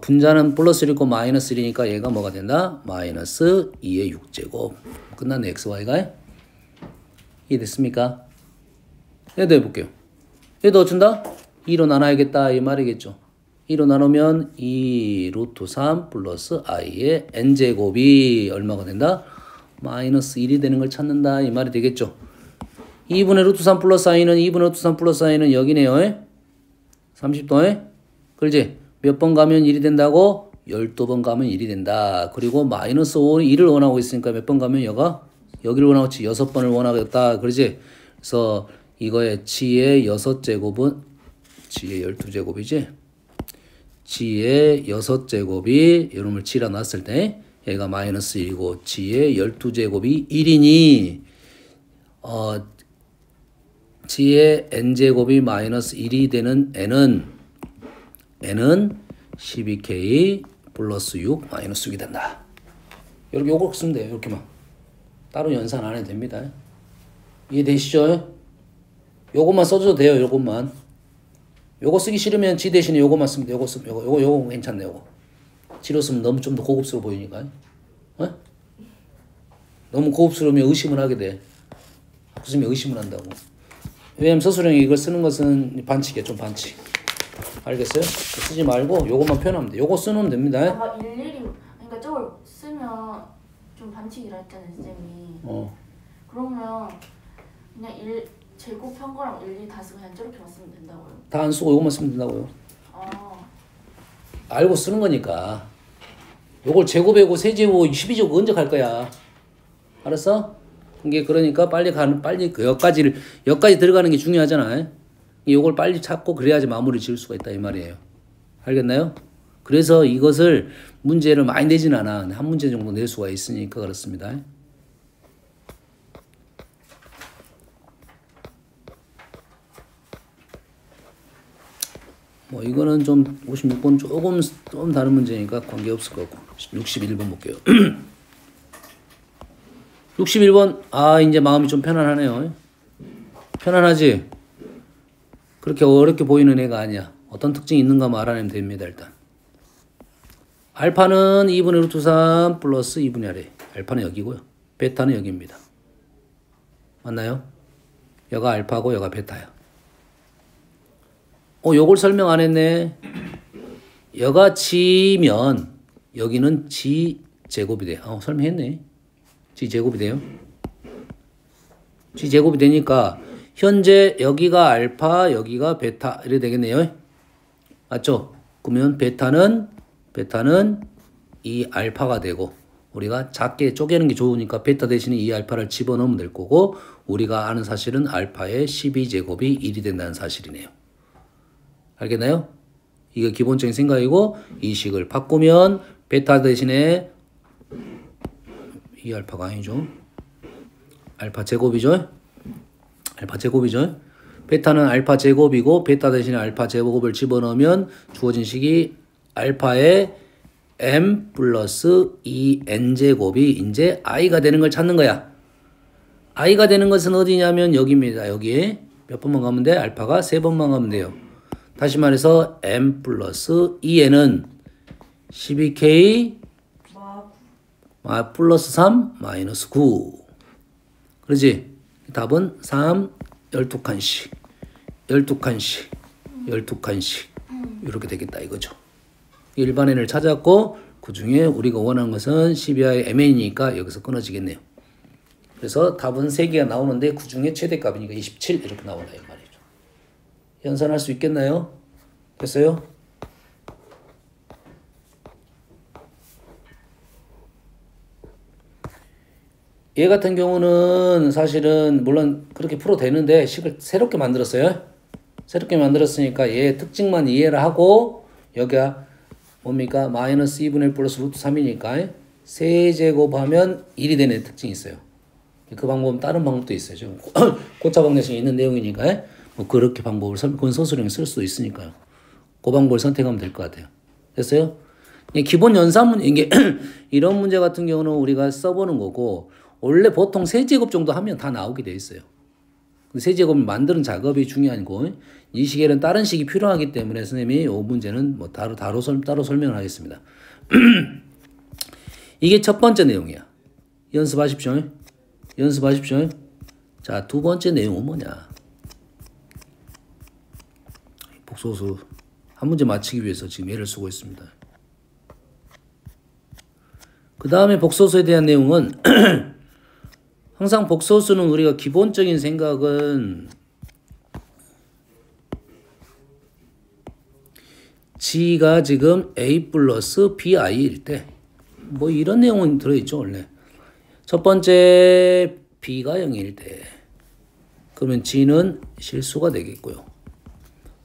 분자는 플러스 1이고 마이너스 1이니까 얘가 뭐가 된다? 마이너스 2의 6제곱. 끝났네 xy가. 이해됐습니까? 얘도 해볼게요. 얘도 어쩐다? 2로 나눠야겠다 이 말이겠죠. 2로 나누면 2 루트 3 플러스 i의 n제곱이 얼마가 된다? 마이너스 1이 되는 걸 찾는다 이 말이 되겠죠. 2분의 루트 3 플러스 i는 2분의 루트 3 플러스 i는 여기네요. 30도에 그렇지? 몇 번 가면 1이 된다고? 12번 가면 1이 된다. 그리고 마이너스 5, 1을 원하고 있으니까 몇 번 가면 여기를 원하겠지. 6번을 원하겠다. 그렇지? 그래서 이거의 g의 6제곱은 g의 12제곱이지? g의 6제곱이 이놈을 g라 놨을 때 얘가 마이너스 1이고 g의 12제곱이 1이니 g의 n제곱이 마이너스 1이 되는 n은 12k 플러스 6 마이너스 6이 된다. 이렇게 요걸 쓰면 돼요. 이렇게만. 따로 연산 안 해도 됩니다. 이해되시죠? 요것만 써줘도 돼요. 요것만. 요거 쓰기 싫으면 지 대신에 요것만 쓰면 돼. 요거 괜찮네. 요거. 지로 쓰면 너무 좀 더 고급스러워 보이니까. 어? 너무 고급스러우면 의심을 하게 돼. 없으면 의심을 한다고. 왜냐면 서술형이 이걸 쓰는 것은 반칙이야. 좀 반칙. 알겠어요? 쓰지 말고 요것만 표현하면 돼. 요거 쓰면 됩니다. 아까 일일이 그러니까 저걸 쓰면 좀 반칙이라 했잖아요, 쌤이. 그러면 그냥 1 제곱한 거랑 1, 2 다 쓰고 그냥 저렇게만 쓰면 된다고요? 다 안 쓰고 요것만 쓰면 된다고요. 알고 쓰는 거니까. 요걸 제곱하고 세제곱 12제곱 언제 갈 거야? 알았어? 이게 그러니까 빨리 그 여기까지 들어가는 게 중요하잖아. 요걸 빨리 찾고 그래야지 마무리 지을 수가 있다 이 말이에요. 알겠나요? 그래서 이것을 문제를 많이 내진 않아. 한 문제 정도 낼 수가 있으니까 그렇습니다. 뭐 이거는 좀 56번 조금 다른 문제니까 관계없을 거고. 61번 볼게요. 61번 이제 마음이 좀 편안하네요. 편안하지? 그렇게 어렵게 보이는 애가 아니야. 어떤 특징이 있는가 알아내면 됩니다. 일단 알파는 2분의 루트 3 플러스 2분의 아래. 알파는 여기고요. 베타는 여기입니다. 맞나요? 여가 알파고 여가 베타야. 요걸 설명 안 했네. 여가 g면 여기는 g 제곱이 돼. 설명했네. g 제곱이 돼요. g 제곱이 되니까 현재 여기가 알파, 여기가 베타 이렇게 되겠네요. 맞죠? 그러면 베타는 이 알파가 되고 우리가 작게 쪼개는 게 좋으니까 베타 대신에 이 알파를 집어넣으면 될 거고 우리가 아는 사실은 알파의 12제곱이 1이 된다는 사실이네요. 알겠나요? 이게 기본적인 생각이고 이 식을 바꾸면 베타 대신에 이 알파가 아니죠. 알파 제곱이죠. 알파 제곱이죠. 베타는 알파 제곱이고 베타 대신에 알파 제곱을 집어넣으면 주어진 식이 알파의 m 플러스 2n 제곱이 이제 i가 되는 걸 찾는 거야. i가 되는 것은 어디냐면 여기입니다. 여기 몇 번만 가면 돼? 알파가 3번만 가면 돼요. 다시 말해서 m 플러스 2n은 12k 플러스 3 마이너스 9. 그러지? 답은 3, 12칸씩 이렇게 되겠다 이거죠. 일반 n을 찾았고 그 중에 우리가 원하는 것은 12i mn이니까 여기서 끊어지겠네요. 그래서 답은 3개가 나오는데 그 중에 최대값이니까 27 이렇게 나온다 이 말이죠. 연산할 수 있겠나요? 됐어요? 얘 같은 경우는 사실은 물론 그렇게 풀어도 되는데 식을 새롭게 만들었어요. 새롭게 만들었으니까 얘 특징만 이해를 하고 여기가 뭡니까? 마이너스 2분의 1 플러스 루트 3이니까 세제곱하면 1이 되는 특징이 있어요. 그 방법은 다른 방법도 있어요. 지금 고차 방정식에 있는 내용이니까 뭐 그렇게 방법을 그건 서술형에 쓸 수도 있으니까요. 그 방법을 선택하면 될 것 같아요. 됐어요? 기본 연산문 이게 이런 문제 같은 경우는 우리가 써보는 거고 원래 보통 세제곱 정도 하면 다 나오게 돼 있어요. 근데 세제곱을 만드는 작업이 중요하고 이 시계는 다른 식이 필요하기 때문에 선생님이 이 문제는 뭐 따로 설명을 하겠습니다. 이게 첫 번째 내용이야. 연습하십시오. 연습하십시오. 자, 두 번째 내용은 뭐냐? 복소수 한 문제 맞히기 위해서 지금 애를 쓰고 있습니다. 그 다음에 복소수에 대한 내용은 항상 복소수는 우리가 기본적인 생각은 G가 지금 A 플러스 BI일 때 뭐 이런 내용은 들어있죠 원래. 첫 번째 B가 0일 때 그러면 G는 실수가 되겠고요.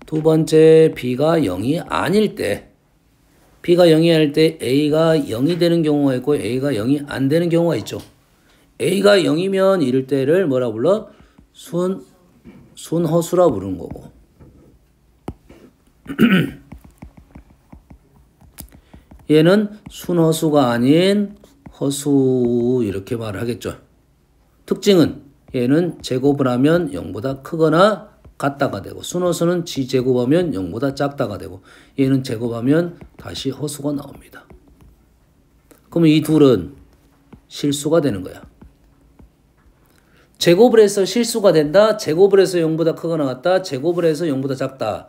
두 번째 B가 0이 아닐 때 B가 0이 아닐 때 A가 0이 되는 경우가 있고 A가 0이 안 되는 경우가 있죠. A가 0이면 이럴 때를 뭐라 불러? 순허수라 부르는 거고 얘는 순허수가 아닌 허수 이렇게 말을 하겠죠. 특징은 얘는 제곱을 하면 0보다 크거나 같다가 되고 순허수는 G제곱하면 0보다 작다가 되고 얘는 제곱하면 다시 허수가 나옵니다. 그러면 이 둘은 실수가 되는 거야. 제곱을 해서 실수가 된다. 제곱을 해서 0보다 크거나 같다. 제곱을 해서 0보다 작다.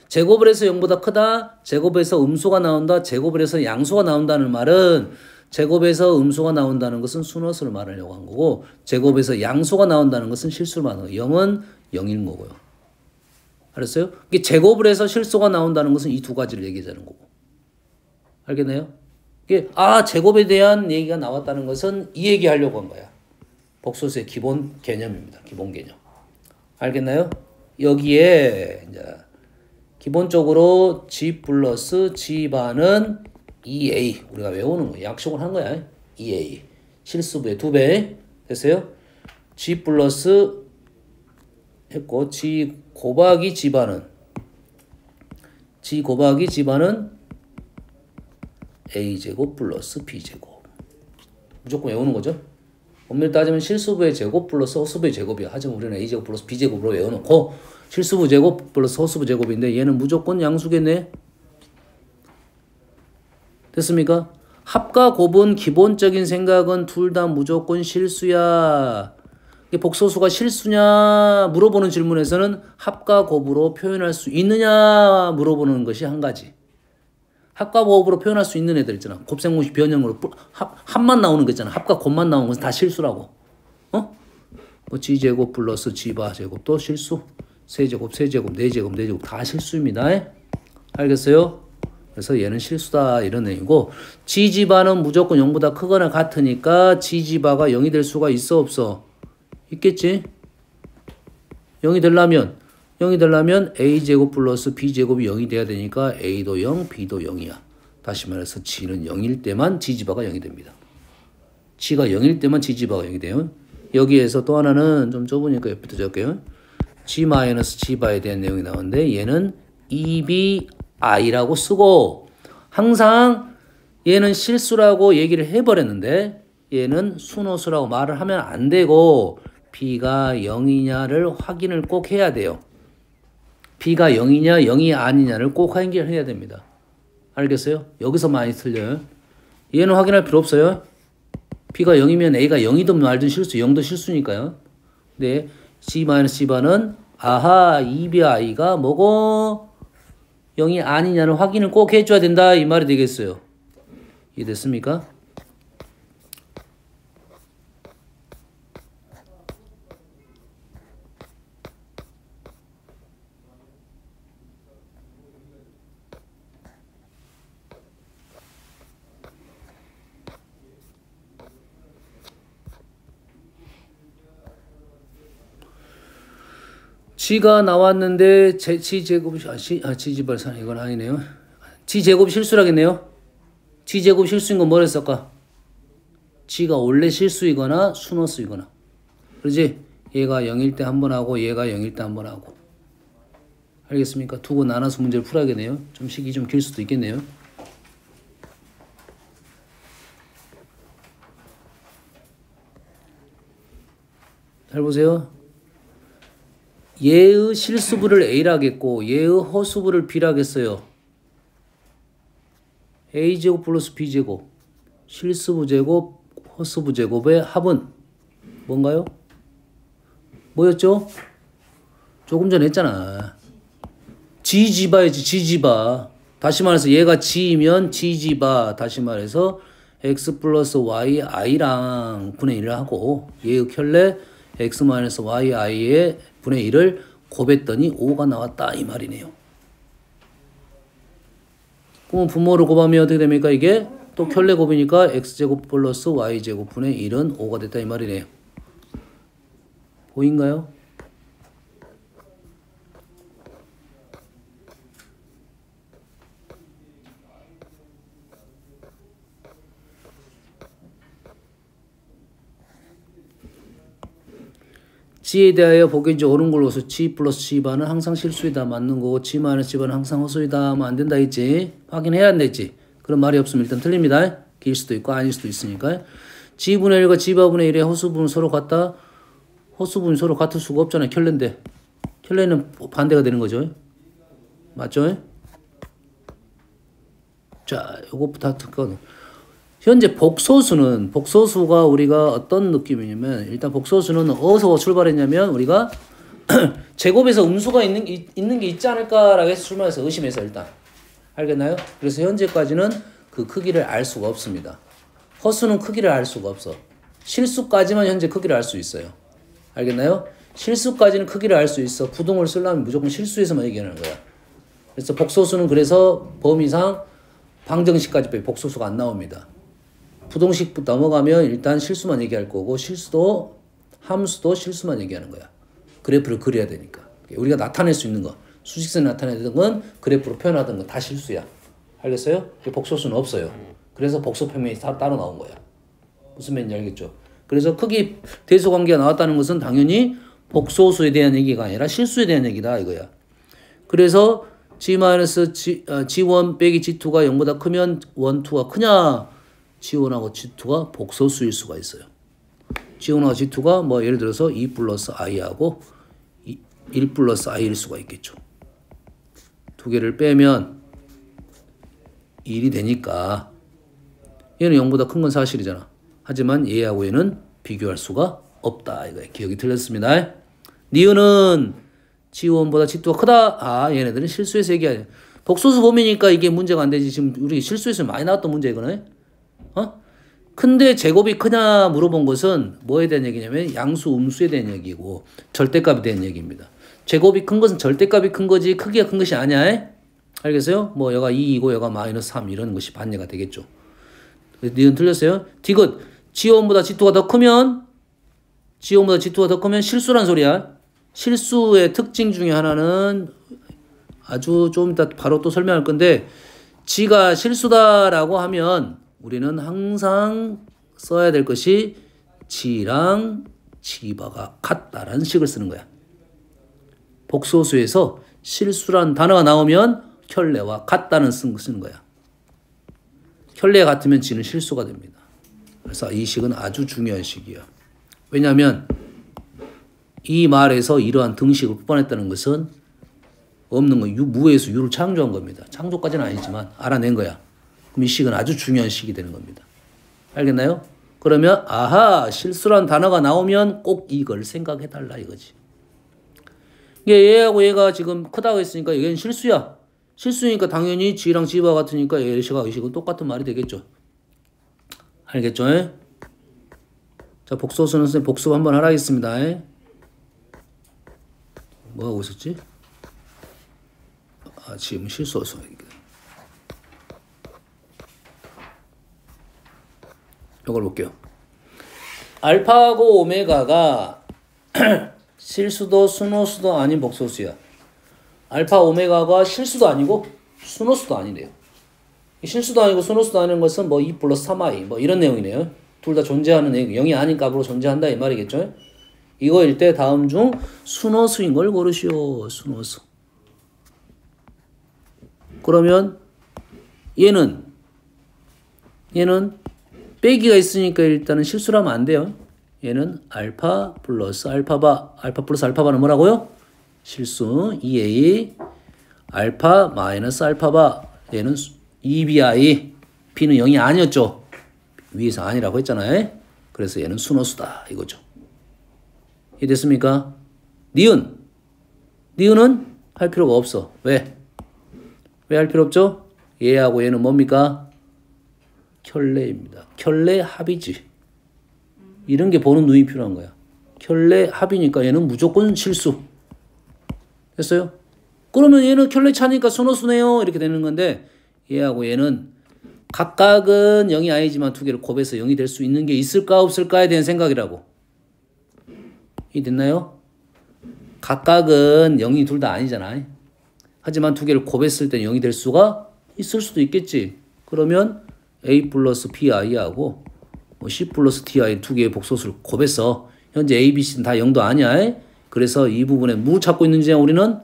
제곱을 해서 0보다 크다. 제곱에서 음수가 나온다. 제곱을 해서 양수가 나온다는 말은 제곱에서 음수가 나온다는 것은 순허수를 말하려고 한 거고 제곱에서 양수가 나온다는 것은 실수를 말하는 거예요. 0은 0인 거고요. 알았어요? 이게 제곱을 해서 실수가 나온다는 것은 이 두 가지를 얘기하자는 거고. 알겠나요? 이게 제곱에 대한 얘기가 나왔다는 것은 이 얘기하려고 한 거야. 복소수의 기본 개념입니다. 기본 개념. 알겠나요? 여기에 이제 기본적으로 G 플러스 G 반은 2A 우리가 외우는 거야. 약속을 한 거야. 2A 실수부의 2배 됐어요? G 플러스 했고 G 곱하기 G 반은 A제곱 플러스 B제곱 무조건 외우는 거죠. 엄밀히 따지면 실수부의 제곱 플러스 허수부의 제곱이야. 하지만 우리는 A제곱 플러스 B제곱으로 외워놓고 실수부 제곱 플러스 허수부 제곱인데 얘는 무조건 양수겠네. 됐습니까? 합과 곱은 기본적인 생각은 둘 다 무조건 실수야. 복소수가 실수냐 물어보는 질문에서는 합과 곱으로 표현할 수 있느냐 물어보는 것이 한 가지. 합과 곱으로 표현할 수 있는 애들 있잖아. 곱셈공식 변형으로 합만 나오는 거 있잖아. 합과 곱만 나오는 것은 다 실수라고. 뭐 G제곱 플러스 G바 제곱도 실수. 세제곱, 네제곱 다 실수입니다. 알겠어요? 그래서 얘는 실수다 이런 의미고 G지바는 무조건 0보다 크거나 같으니까 G지바가 0이 될 수가 있어 없어? 있겠지? 0이 되려면 A제곱 플러스 B제곱이 0이 돼야 되니까 A도 0, B도 0이야. 다시 말해서 G는 0일 때만 G지바가 0이 됩니다. G가 0일 때만 G지바가 0이 돼요. 여기에서 또 하나는 좀 좁으니까 옆에 적을게요. G-G바에 대한 내용이 나오는데 얘는 EBI라고 쓰고 항상 얘는 실수라고 얘기를 해버렸는데 얘는 순호수라고 말을 하면 안 되고 B가 0이냐를 확인을 꼭 해야 돼요. B가 0이냐 0이 아니냐를 꼭 확인해야 됩니다. 알겠어요? 여기서 많이 틀려요. 얘는 확인할 필요 없어요. B가 0이면 A가 0이든 말든 실수 0도 실수니까요. 네. C-C바는 EBI가 뭐고 0이 아니냐는 확인을 꼭 해줘야 된다 이 말이 되겠어요. 이해됐습니까? G가 나왔는데 G제곱이 G지발산 이건 아니네요. G제곱 실수라겠네요. G제곱 실수인 건 뭐랬을까? G가 원래 실수이거나 순허수이거나 그러지? 얘가 0일 때 한 번 하고 얘가 0일 때 한 번 하고 알겠습니까? 두고 나눠서 문제를 풀어야겠네요. 좀 시기 좀 길 수도 있겠네요. 잘 보세요. 얘의 실수부를 A라 하겠고 얘의 허수부를 B라 하겠어요. A제곱 플러스 B제곱 실수부 제곱 허수부 제곱의 합은 뭔가요? 뭐였죠? 조금 전에 했잖아. G지바야지 G지바. 다시 말해서 얘가 G이면 G지바. 다시 말해서 X 플러스 Y I랑 분의 1을 하고 얘의 켤레 X 마이너스 Y I의 분의 1을 곱했더니 5가 나왔다 이 말이네요. 그럼 분모를 곱하면 어떻게 됩니까? 이게 또 켤레 곱이니까 X제곱 플러스 Y제곱 분의 1은 5가 됐다 이 말이네요. 보인가요? G에 대하여 보기엔지 옳은 걸로 서 G 플러스 G바는 항상 실수이다 맞는 거고 G 마이너스 G바는 항상 허수이다 하면 안 된다 했지. 확인해야 안 됐지. 그런 말이 없으면 일단 틀립니다. 길 수도 있고 아닐 수도 있으니까. G분의 1과 G바분의 1의 허수분은 서로 같다. 허수분이 서로 같을 수가 없잖아요. 켤레인데. 켤레는 반대가 되는 거죠. 맞죠? 자, 요것부터 듣거든. 현재 복소수가 우리가 어떤 느낌이냐면 일단 복소수는 어디서 출발했냐면 우리가 제곱에서 음수가 있는 게 있지 않을까라고 해서 출발해서 의심해서 일단 알겠나요? 그래서 현재까지는 그 크기를 알 수가 없습니다. 허수는 크기를 알 수가 없어. 실수까지만 현재 크기를 알 수 있어요. 알겠나요? 실수까지는 크기를 알 수 있어. 부동을 쓰려면 무조건 실수에서만 얘기하는 거야. 그래서 복소수는 그래서 범위상 방정식까지 빼 복소수가 안 나옵니다. 부동식 넘어가면 일단 실수만 얘기할 거고 실수도 함수도 실수만 얘기하는 거야. 그래프를 그려야 되니까. 우리가 나타낼 수 있는 거 수직선에 나타내던 건 그래프로 표현하던 건 다 실수야. 알겠어요? 복소수는 없어요. 그래서 복소 평면이 따로 나온 거야. 무슨 말인지 알겠죠? 그래서 크기 대소 관계가 나왔다는 것은 당연히 복소수에 대한 얘기가 아니라 실수에 대한 얘기다 이거야. 그래서 G1 빼기 G2가 0보다 크면 1, 2가 크냐? G1하고 G2가 복소수일 수가 있어요. G1하고 G2가 뭐 예를 들어서 2 플러스 I하고 1 플러스 I일 수가 있겠죠. 두 개를 빼면 1이 되니까 얘는 0보다 큰 건 사실이잖아. 하지만 얘하고 얘는 비교할 수가 없다. 이거 기억이 틀렸습니다. 니은은 G1보다 G2가 크다. 아, 얘네들은 실수해서 얘기하네. 복소수 범위니까 이게 문제가 안 되지. 지금 우리 실수에서 많이 나왔던 문제 이거네. 근데 제곱이 크냐 물어본 것은 뭐에 대한 얘기냐면 양수 음수에 대한 얘기고 절대값에 대한 얘기입니다. 제곱이 큰 것은 절대값이 큰 거지 크기가 큰 것이 아니야. 알겠어요? 뭐 여가 2이고 여가 마이너스 3 이런 것이 반예가 되겠죠. 니은 틀렸어요? 디귿 G1보다 G2가 더 크면 실수란 소리야. 실수의 특징 중에 하나는 아주 좀 이따 바로 또 설명할 건데 G가 실수다라고 하면 우리는 항상 써야 될 것이 G랑 G바가 같다라는 식을 쓰는 거야. 복소수에서 실수란 단어가 나오면 켤레와 같다는 쓰는 거야. 켤레가 같으면 G는 실수가 됩니다. 그래서 이 식은 아주 중요한 식이야. 왜냐하면 이 말에서 이러한 등식을 뽑아냈다는 것은 없는 거 무에서 유를 창조한 겁니다. 창조까지는 아니지만 알아낸 거야. 그럼 이 식은 아주 중요한 식이 되는 겁니다. 알겠나요? 그러면 아하 실수란 단어가 나오면 꼭 이걸 생각해달라 이거지. 얘하고 얘가 지금 크다고 했으니까 얘는 실수야. 실수니까 당연히 G랑 G바 같으니까 얘 식은 똑같은 말이 되겠죠. 알겠죠? 자 복소수는 선생님 복습 한번 하라겠습니다. 뭐 하고 있었지? 아 지금 실수했어. 이걸 볼게요. 알파하고 오메가가 실수도 순호수도 아닌 복소수야. 알파 오메가가 실수도 아니고 순호수도 아니래요. 실수도 아니고 순호수도 아닌 것은 뭐 2 플러스 3i 뭐 이런 내용이네요. 둘 다 존재하는 내용, 0이 아닌 값으로 존재한다 이 말이겠죠. 이거일 때 다음 중 순호수인 걸 고르시오. 순호수. 그러면 얘는 빼기가 있으니까 일단은 실수를 하면 안 돼요. 얘는 알파 플러스 알파바. 알파 플러스 알파바는 뭐라고요? 실수 2a 알파 마이너스 알파바. 얘는 2bi. b는 0이 아니었죠. 위에서 아니라고 했잖아요. 그래서 얘는 순호수다 이거죠. 이해됐습니까? 니은. 니은은 할 필요가 없어. 왜? 왜 할 필요 없죠? 얘하고 얘는 뭡니까? 켤레입니다. 켤레 합이지. 이런 게 보는 눈이 필요한 거야. 켤레 합이니까 얘는 무조건 실수. 됐어요? 그러면 얘는 켤레 차니까 순호수네요. 이렇게 되는 건데 얘하고 얘는 각각은 0이 아니지만 두 개를 곱해서 0이 될 수 있는 게 있을까 없을까에 대한 생각이라고. 이 됐나요? 각각은 0이 둘 다 아니잖아. 하지만 두 개를 곱했을 때 0이 될 수가 있을 수도 있겠지. 그러면 a 플러스 bi하고 c 플러스 di 두 개의 복소수를 곱해서 현재 a, b, c는 다 0도 아니야. 그래서 이 부분에 뭐 찾고 있는지 우리는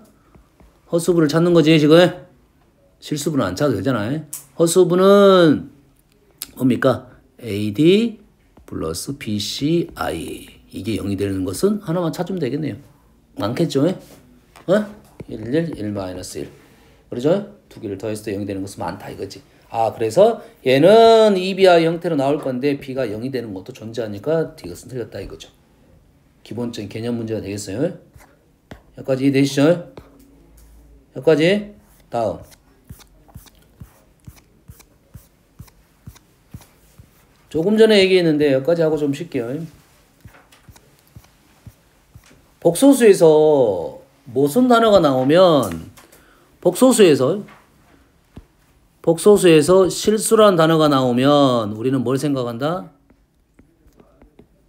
허수부를 찾는 거지 지금. 실수부는 안 찾아도 되잖아. 허수부는 뭡니까? ad 플러스 bci 이게 0이 되는 것은 하나만 찾으면 되겠네요. 많겠죠? 1, 1 마이너스 1 그러죠? 두 개를 더했을 때 0이 되는 것은 많다 이거지. 아 그래서 얘는 EBI 형태로 나올 건데 B가 0이 되는 것도 존재하니까 이것은 틀렸다 이거죠. 기본적인 개념 문제가 되겠어요. 여기까지 이해되시죠? 여기까지. 다음 조금 전에 얘기했는데 여기까지 하고 좀 쉴게요. 복소수에서 무슨 단어가 나오면 복소수에서 실수라는 단어가 나오면 우리는 뭘 생각한다?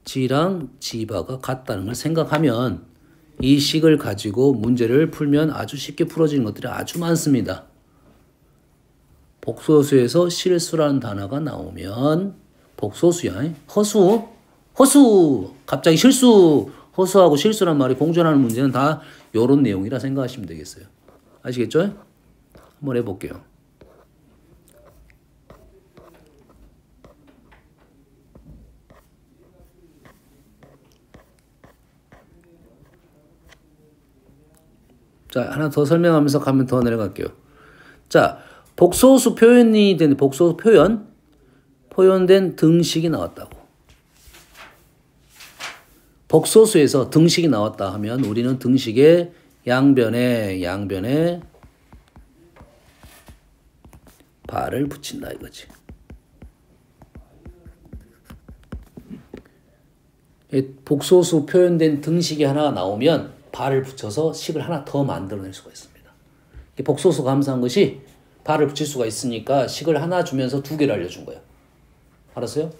지랑 지바가 같다는 걸 생각하면 이 식을 가지고 문제를 풀면 아주 쉽게 풀어지는 것들이 아주 많습니다. 복소수에서 실수라는 단어가 나오면 복소수야. 허수 갑자기 실수. 허수하고 실수란 말이 공존하는 문제는 다 요런 내용이라 생각하시면 되겠어요. 아시겠죠? 한번 해볼게요. 자, 하나 더 설명하면서 가면 더 내려갈게요. 자, 복소수 표현이 된 복소수 표현된 등식이 나왔다고. 복소수에서 등식이 나왔다 하면 우리는 등식의 양변에 발을 붙인다 이거지. 복소수 표현된 등식이 하나 나오면 발을 붙여서 식을 하나 더 만들어낼 수가 있습니다. 복소수 감사한 것이 발을 붙일 수가 있으니까 식을 하나 주면서 두 개를 알려준 거야. 알았어요?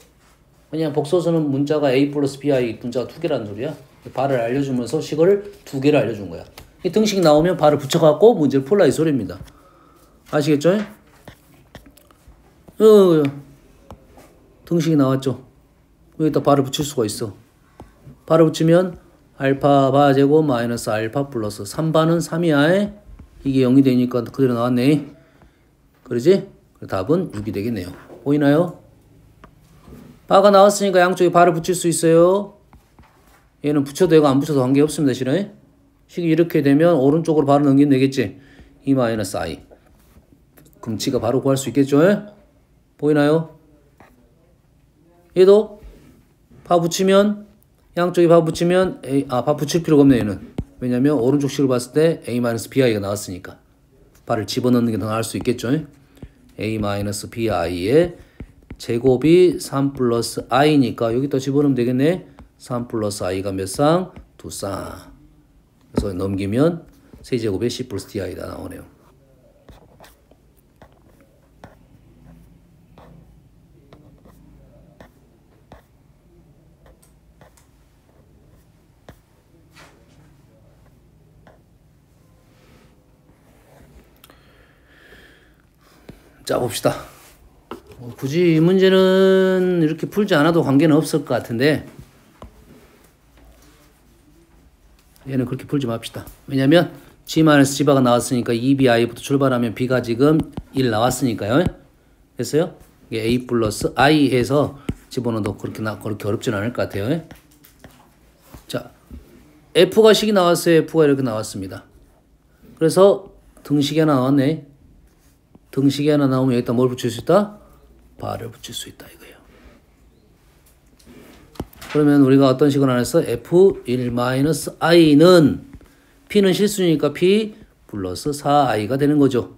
왜냐면 복소수는 문자가 a 플러스 bi 문자가 두 개라는 소리야. 발을 알려주면서 식을 두 개를 알려준 거야. 이 등식 나오면 발을 붙여갖고 문제를 풀라 이 소리입니다. 아시겠죠? 등식이 나왔죠? 여기다 발을 붙일 수가 있어. 발을 붙이면 알파바 제곱 마이너스 알파 플러스 3바는 3이야. 이게 0이 되니까 그대로 나왔네. 그러지? 답은 6이 되겠네요. 보이나요? 바가 나왔으니까 양쪽에 발을 붙일 수 있어요. 얘는 붙여도 되고 안 붙여도 관계없습니다. 실은 식이 이렇게 되면 오른쪽으로 발을 넘기면 되겠지. 2 마이너스 i. 그럼 지가 바로 구할 수 있겠죠? 보이나요? 얘도 바 붙이면 양쪽에 바 붙이면 바 붙일 필요가 없네 얘는. 왜냐면 오른쪽 식을 봤을 때 a 마이너스 bi가 나왔으니까 발을 집어넣는 게 더 나을 수 있겠죠? a 마이너스 bi의 제곱이 3 플러스 i니까 여기다 집어넣으면 되겠네. 3 플러스 i가 몇 쌍? 2쌍. 그래서 넘기면 세제곱에 c 플러스 di가 나오네요. 자 봅시다. 굳이 이 문제는 이렇게 풀지 않아도 관계는 없을 것 같은데 얘는 그렇게 풀지 맙시다. 왜냐면 G-G바가 나왔으니까 2bi부터 출발하면 b가 지금 1 나왔으니까요. 됐어요? 이게 a 플러스 i 해서 집어넣어도 그렇게 어렵진 않을 것 같아요. F가 식이 나왔어요. F가 이렇게 나왔습니다. 그래서 등식이 하나 나왔네. 등식이 하나 나오면 여기다 뭘 붙일 수 있다? 바를 붙일 수 있다 이거예요. 그러면 우리가 어떤 식으로 나눴어? F1-i는 P는 실수니까 P 플러스 4i가 되는 거죠.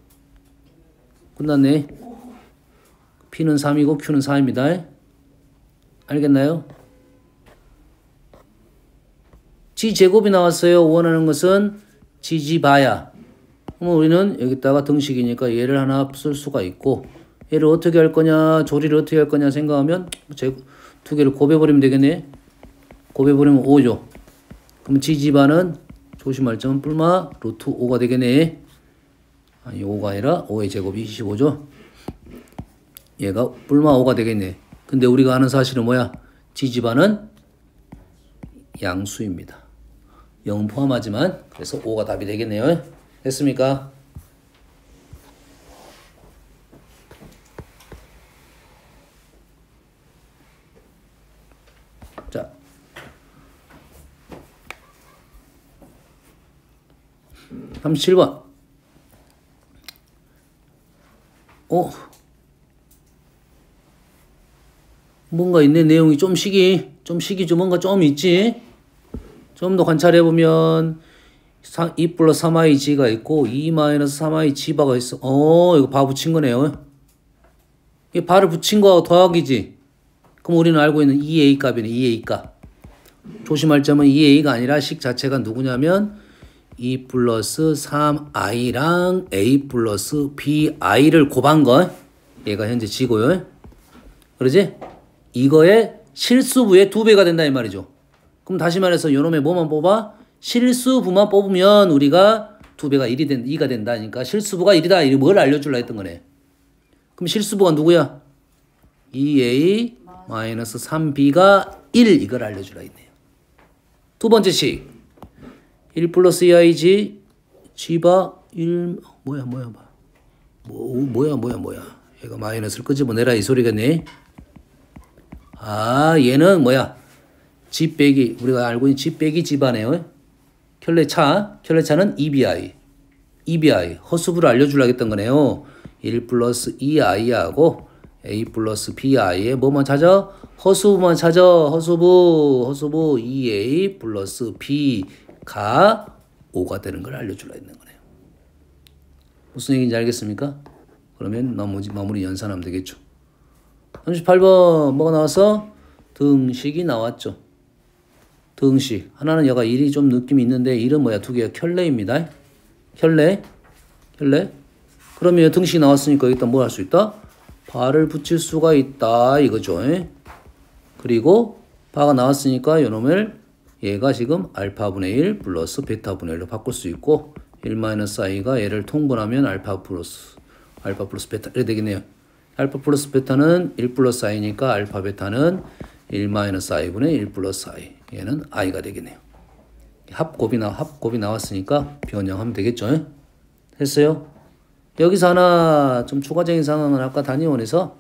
끝났네. P는 3이고 Q는 4입니다. 알겠나요? G제곱이 나왔어요. 원하는 것은 G지바야. 그럼 우리는 여기다가 등식이니까 얘를 하나 쓸 수가 있고 얘를 어떻게 할 거냐, 조리를 어떻게 할 거냐 생각하면 두 개를 곱해버리면 되겠네. 곱해버리면 5죠. 그럼 G지바는 조심할 점은 뿔마 루트 5가 되겠네. 아니 5가 아니라 5의 제곱이 25죠. 얘가 뿔마 5가 되겠네. 근데 우리가 아는 사실은 뭐야? G지바는 양수입니다. 0 포함하지만 그래서 5가 답이 되겠네요. 됐습니까? 자, 37번. 뭔가 있네. 내용이 좀 시기죠. 뭔가 좀 있지. 좀 더 관찰해보면 2 플러스 3i g가 있고 2 마이너스 3i g바가 있어. 이거 바 붙인 거네요. 이 바를 붙인 거 더하기지. 그럼 우리는 알고 있는 2a 값이네. 2a 값. 조심할 점은 2a가 아니라 식 자체가 누구냐면 2 플러스 3i랑 a 플러스 bi를 곱한 거. 얘가 현재 g고요. 그러지? 이거의 실수부의 2배가 된다 이 말이죠. 그럼 다시 말해서 요놈의 뭐만 뽑아? 실수부만 뽑으면 우리가 2배가 2가 된다니까 실수부가 1이다. 이걸 뭘 알려줄라 했던 거네. 그럼 실수부가 누구야? 2a 마이너스 3b가 1 이걸 알려주라 했네요. 두 번째 식 1 플러스 2ig g바 1 뭐야 얘가 마이너스를 끄집어내라 이 소리겠네. 얘는 뭐야? g 빼기 우리가 알고 있는 g 빼기 g바네요. 켤레차는 EBI 허수부를 알려주려고 했던 거네요. 1 플러스 2i하고 a 플러스 bi의 뭐만 찾아? 허수부만 찾아. 허수부 2a 플러스 b가 5가 되는 걸 알려주려고 했는 거네요. 무슨 얘기인지 알겠습니까? 그러면 마무리 연산하면 되겠죠. 38번 뭐가 나왔어? 등식이 나왔죠. 등식. 하나는 얘가 1이 좀 느낌이 있는데 1은 뭐야? 두 개가 켤레입니다. 켤레. 그러면 등식이 나왔으니까 여기다 뭐 할 수 있다? 바를 붙일 수가 있다 이거죠. 그리고 바가 나왔으니까 요놈을 얘가 지금 알파분의 1 플러스 베타분의 1로 바꿀 수 있고 1 마이너스 i가 얘를 통분하면 알파 플러스 베타 이렇게 되겠네요. 알파 플러스 베타는 1 플러스 i니까 알파 베타는 1 마이너스 i분의 1 플러스 i. 얘는 i가 되겠네요. 합곱이 나왔으니까 변형하면 되겠죠. 됐어요? 여기서 하나 좀 추가적인 상황은 아까 단위원에서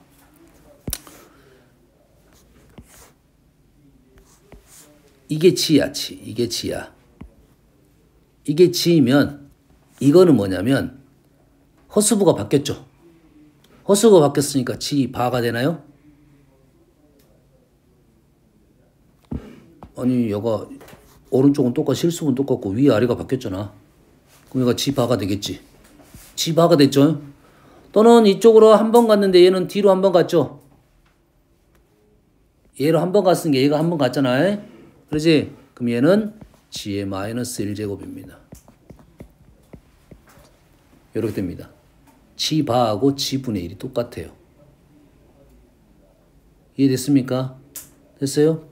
이게 지야. 이게 지면 이거는 뭐냐면 허수부가 바뀌었죠. 허수부가 바뀌었으니까 지 바가 되나요? 아니 얘가 오른쪽은 똑같고 실수는 똑같고 위 아래가 바뀌었잖아. 그럼 얘가 지 바가 되겠지. 지 바가 됐죠. 또는 이쪽으로 한 번 갔는데 얘는 뒤로 한 번 갔죠. 얘로 한 번 갔으니까 얘가 한 번 갔잖아. 그렇지? 그럼 얘는 g의 마이너스 1제곱입니다. 이렇게 됩니다. g 바하고 g분의 1이 똑같아요. 이해됐습니까? 됐어요?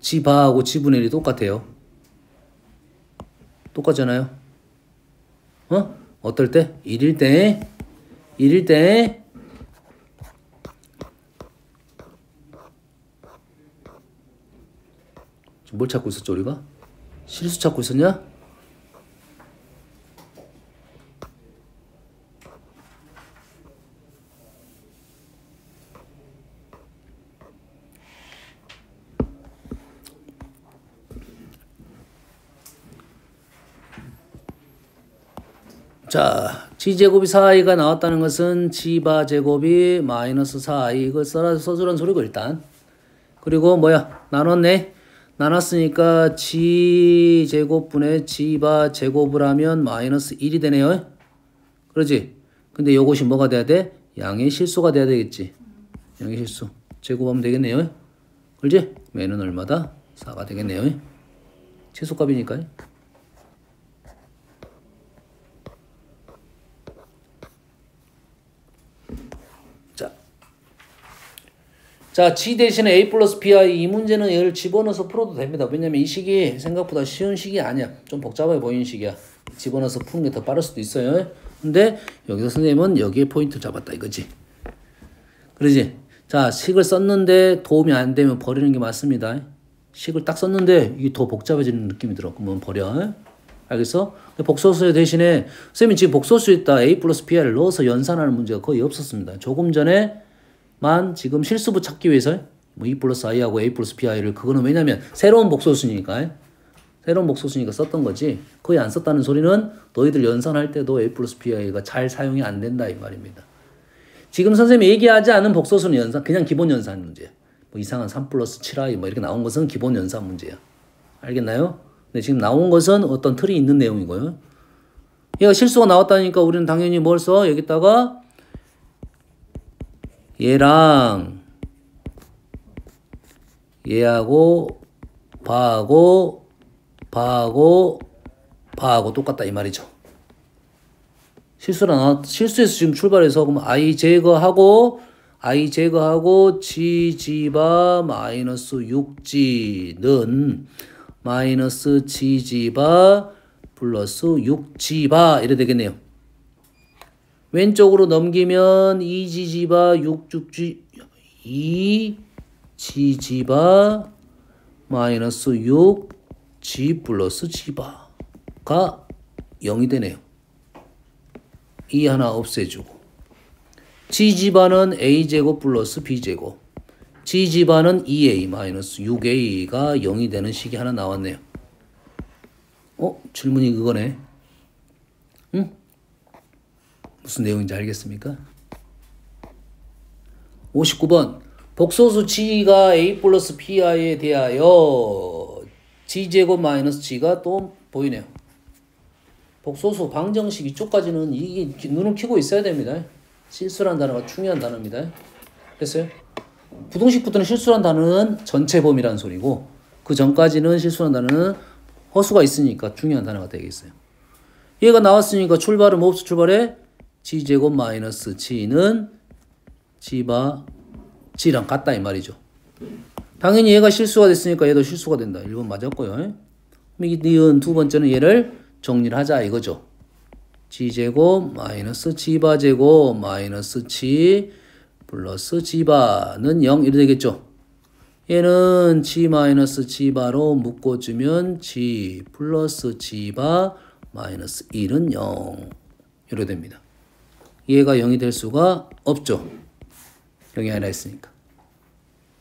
g 바하고 g분의 1이 똑같아요. 똑같잖아요. 어떨 때? 1일 때 뭘 찾고 있었죠 우리가? 실수 찾고 있었냐? 자, g제곱이 4i가 나왔다는 것은 g바 제곱이 마이너스 4i 이걸 써주란 소리고 일단. 그리고 뭐야? 나눴네. 나눴으니까 g제곱분의 g바 제곱을 하면 마이너스 1이 되네요. 그러지? 근데 요것이 뭐가 돼야 돼? 양의 실수가 돼야 되겠지. 양의 실수. 제곱하면 되겠네요. 그렇지? 매는 얼마다? 4가 되겠네요. 최소값이니까요. 자, G 대신에 A 플러스 BI 이 문제는 얘를 집어넣어서 풀어도 됩니다. 왜냐면 이 식이 생각보다 쉬운 식이 아니야. 좀 복잡해 보이는 식이야. 집어넣어서 푸는 게 더 빠를 수도 있어요. 근데 여기서 선생님은 여기에 포인트 잡았다 이거지. 그러지? 자, 식을 썼는데 도움이 안 되면 버리는 게 맞습니다. 식을 딱 썼는데 이게 더 복잡해지는 느낌이 들어. 그러면 버려. 알겠어? 복소수 대신에 선생님이 지금 복소수에다 A 플러스 BI를 넣어서 연산하는 문제가 거의 없었습니다. 조금 전에 만 지금 실수부 찾기 위해서 뭐 E 플러스 I하고 A 플러스 BI를 그거는 왜냐면 새로운 복소수니까 썼던 거지. 거의 안 썼다는 소리는 너희들 연산할 때도 A 플러스 BI가 잘 사용이 안 된다 이 말입니다. 지금 선생님이 얘기하지 않은 복소수는 연산 그냥 기본 연산 문제야. 뭐 이상한 3 플러스 7I 뭐 이렇게 나온 것은 기본 연산 문제야. 알겠나요? 근데 지금 나온 것은 어떤 틀이 있는 내용이고요. 얘가 실수가 나왔다니까 우리는 당연히 뭘 써? 여기다가 얘랑 얘하고 바하고 똑같다 이 말이죠. 실수에서 지금 출발해서 그럼 I 제거하고 G지바 마이너스 6G는 마이너스 G지바 플러스 6G바 이래 되겠네요. 왼쪽으로 넘기면 2G지바 2G지바 마이너스 6G 플러스 G바가 0이 되네요. 이 하나 없애주고 G지바는 A제곱 플러스 B제곱 G지바는 2A 마이너스 6A가 0이 되는 식이 하나 나왔네요. 질문이 그거네. 응? 무슨 내용인지 알겠습니까? 59번 복소수 G가 A 플러스 PI에 대하여 G제곱 마이너스 G가 또 보이네요. 복소수 방정식 이쪽까지는 이게 눈을 켜고 있어야 됩니다. 실수란 단어가 중요한 단어입니다. 됐어요? 부동식부터는 실수란 단어는 전체 범위란 소리고 그 전까지는 실수란 단어는 허수가 있으니까 중요한 단어가 되겠어요. 얘가 나왔으니까 출발은 뭐부터 출발해? G제곱 마이너스 G는 G바 G랑 같다 이 말이죠. 당연히 얘가 실수가 됐으니까 얘도 실수가 된다. 1번 맞았고요. 니은 두 번째는 얘를 정리를 하자 이거죠. G제곱 마이너스 G바 제곱 마이너스 G 플러스 G바는 0 이렇게 되겠죠. 얘는 G 마이너스 G바로 묶어주면 G 플러스 G바 마이너스 1은 0 이렇게 됩니다. 얘가 0이 될 수가 없죠. 0이 아니라 있으니까.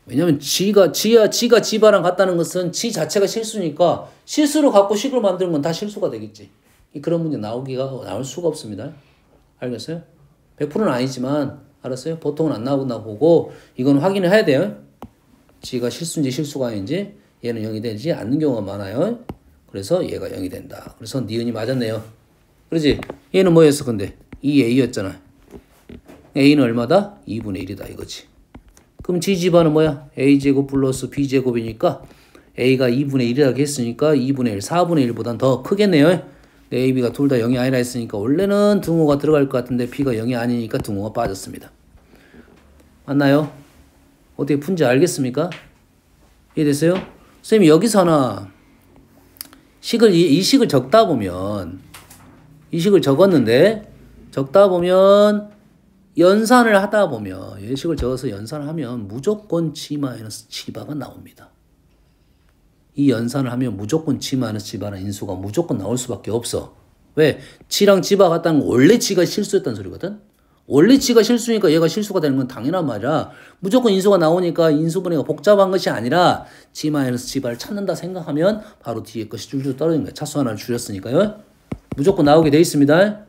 왜냐면 G가 G바랑 같다는 것은 G 자체가 실수니까 실수로 갖고 식을 만드는 건 다 실수가 되겠지. 그런 문제 나올 수가 없습니다. 알겠어요? 100%는 아니지만 알았어요? 보통은 안 나오나 보고 이건 확인을 해야 돼요. G가 실수인지 실수가 아닌지 얘는 0이 되지 않는 경우가 많아요. 그래서 얘가 0이 된다. 그래서 니은이 맞았네요. 그러지? 얘는 뭐였어 근데? 2A였잖아. A는 얼마다? 2분의 1이다 이거지. 그럼 G지바는 뭐야? A제곱 플러스 B제곱이니까 A가 2분의 1이라고 했으니까 2분의 1, 4분의 1보단 더 크겠네요. A, B가 둘 다 0이 아니라 했으니까 원래는 등호가 들어갈 것 같은데 B가 0이 아니니까 등호가 빠졌습니다. 맞나요? 어떻게 푼지 알겠습니까? 이해됐어요? 선생님이 여기서 하나 이 식을 적다 보면 이 식을 적었는데 적다 보면 연산을 하다 보면 이 식을 적어서 연산을 하면 무조건 G-G바가 나옵니다. 이 연산을 하면 무조건 G-G바라는 인수가 무조건 나올 수밖에 없어. 왜? G랑 G바 같다는 건 원래 G가 실수였다는 소리거든? 원래 G가 실수니까 얘가 실수가 되는 건 당연한 말이야. 무조건 인수가 나오니까 인수분해가 복잡한 것이 아니라 G-G바를 찾는다 생각하면 바로 뒤에 것이 줄줄 떨어지는 거야. 차수 하나를 줄였으니까요. 무조건 나오게 돼 있습니다.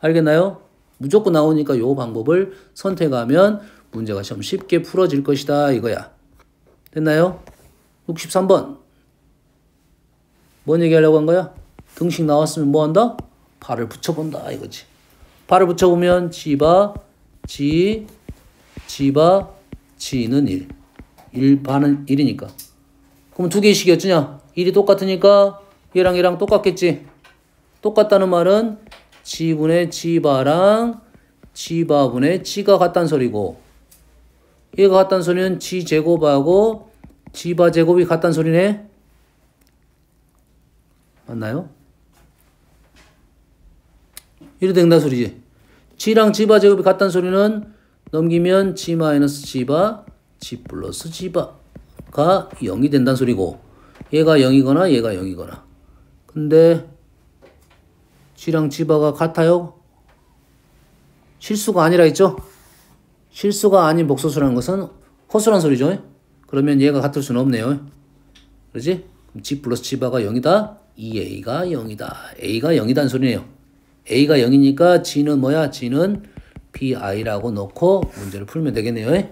알겠나요? 무조건 나오니까 요 방법을 선택하면 문제가 좀 쉽게 풀어질 것이다 이거야. 됐나요? 63번. 뭔 얘기하려고 한 거야? 등식 나왔으면 뭐 한다? 발을 붙여본다 이거지. 발을 붙여보면 지바, 지는 1. 1반은 1이니까. 그럼 두 개의 식이 어쩌냐? 1이 똑같으니까 얘랑 똑같겠지. 똑같다는 말은 지분의 지바랑 지바분의 지가 같다는 소리고 얘가 같다는 소리는 지제곱하고 지바 제곱이 같다는 소리네. 맞나요? 이래 된다는 소리지. 지랑 지바 제곱이 같다는 소리는 넘기면 지 마이너스 지바, 지 플러스 지바가 0이 된다는 소리고 얘가 0이거나 얘가 0이거나. 근데 지랑 지바가 같아요? 실수가 아니라 했죠? 실수가 아닌 복소수라는 것은 허수란 소리죠. 그러면 얘가 같을 수는 없네요. 그렇지? 그럼 지 플러스 지바가 0이다. 2a가 0이다. a가 0이다는 소리네요. a가 0이니까 g는 뭐야? g는 bi라고 놓고 문제를 풀면 되겠네요.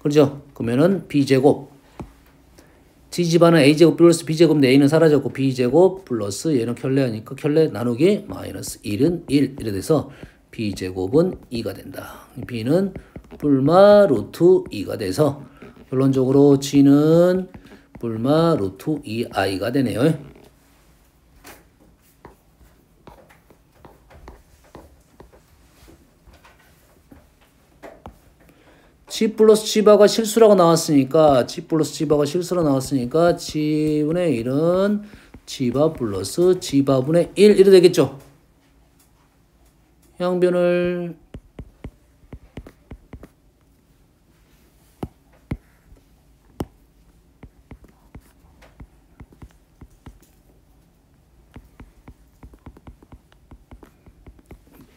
그렇죠? 그러면은 b제곱 g지바는 a제곱 플러스 b제곱인데 a는 사라졌고 b제곱 플러스 얘는 켤레하니까 켤레 나누기 마이너스 1은 1 이래 돼서 b제곱은 2가 된다. b는 뿔마 루트 2가 돼서 결론적으로 g는 뿔마 루트 2i가 되네요. G 플러스 G바가 실수라고 나왔으니까 G 플러스 G바가 실수로 나왔으니까 G분의 1은 G바 플러스 G바분의 1 이래 되겠죠. 양변을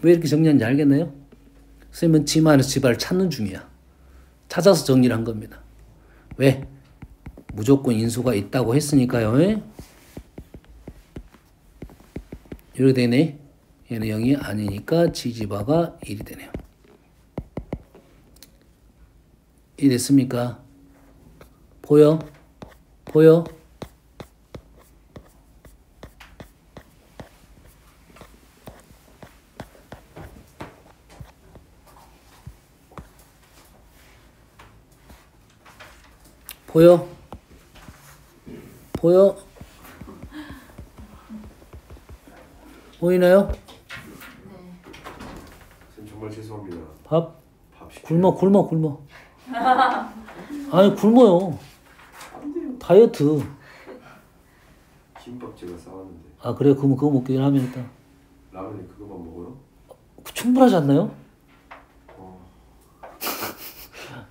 왜 이렇게 정리하는지 알겠나요? 선생님은 G 마이너스 G바를 찾는 중이야. 찾아서 정리를 한 겁니다. 왜? 무조건 인수가 있다고 했으니까요. 이렇게 되네. 얘는 0이 아니니까 G지바가 1이 되네요. 이 됐습니까? 보여? 보여? 보여? 보여? 보이나요? 네. 정말 죄송합니다. 밥? 밥 시켜. 굶어. 아니 굶어요. 다이어트. 김밥 제가 싸왔는데. 아 그래? 그럼 그거 먹긴 하면 일단 라면에 그거만 먹어요? 충분하지 않나요? 어.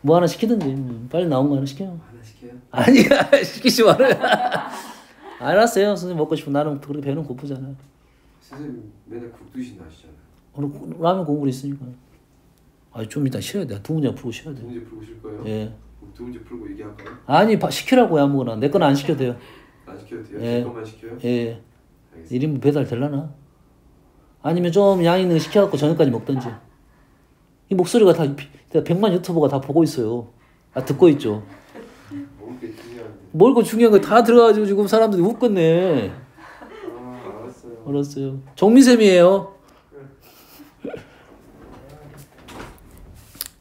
뭐 하나 시키든지 빨리 나온 거 하나 시켜요. 하나 시켜요? 아니야 시키지 말아요. 알았어요. 선생님 먹고 싶으면 나는 그렇게 배는 고프잖아요. 선생님 맨날 국 드신다 하시잖아요. 오늘 라면 공부를 있으니까. 아 좀 이따 쉬어야 돼. 두 문제 풀고 쉬어야 두 돼. 문제 풀고 쉴 거예요? 예. 그럼 두 문제 풀고 얘기할까요? 아니 시키라고요 아무거나. 내 건 안 시켜도 돼요. 안 시켜도 돼요? 예. 제 것만 시켜요? 예. 알겠습니다. 1인분 배달 될라나? 아니면 좀 양 있는 거 시켜갖고 저녁까지 먹던지. 이 목소리가 다 100만 유튜버가 다 보고 있어요. 아 듣고 있죠. 먹을 게 중요한데. 뭘 그 중요한 거 다 들어가지고 지금 사람들이 웃겠네. 아 알았어요. 알았어요. 정미쌤이에요.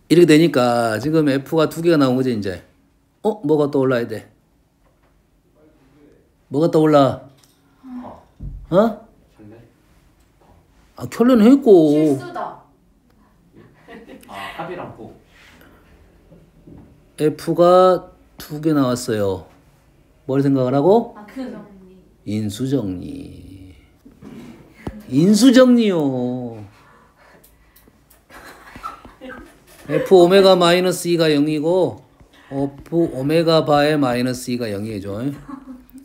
이렇게 되니까 지금 F가 두 개가 나온 거지 이제. 뭐가 떠올라야 돼? 뭐가 떠올라? 어? 아 켤레는 했고. 실수다. 아 합이랑 고. F가 두 개 나왔어요. 뭘 생각을 하고? 아 그. 인수정리. 인수정리요. F 오메가 마이너스 2가 0이고 F 오메가 바의 마이너스 2가 0이죠.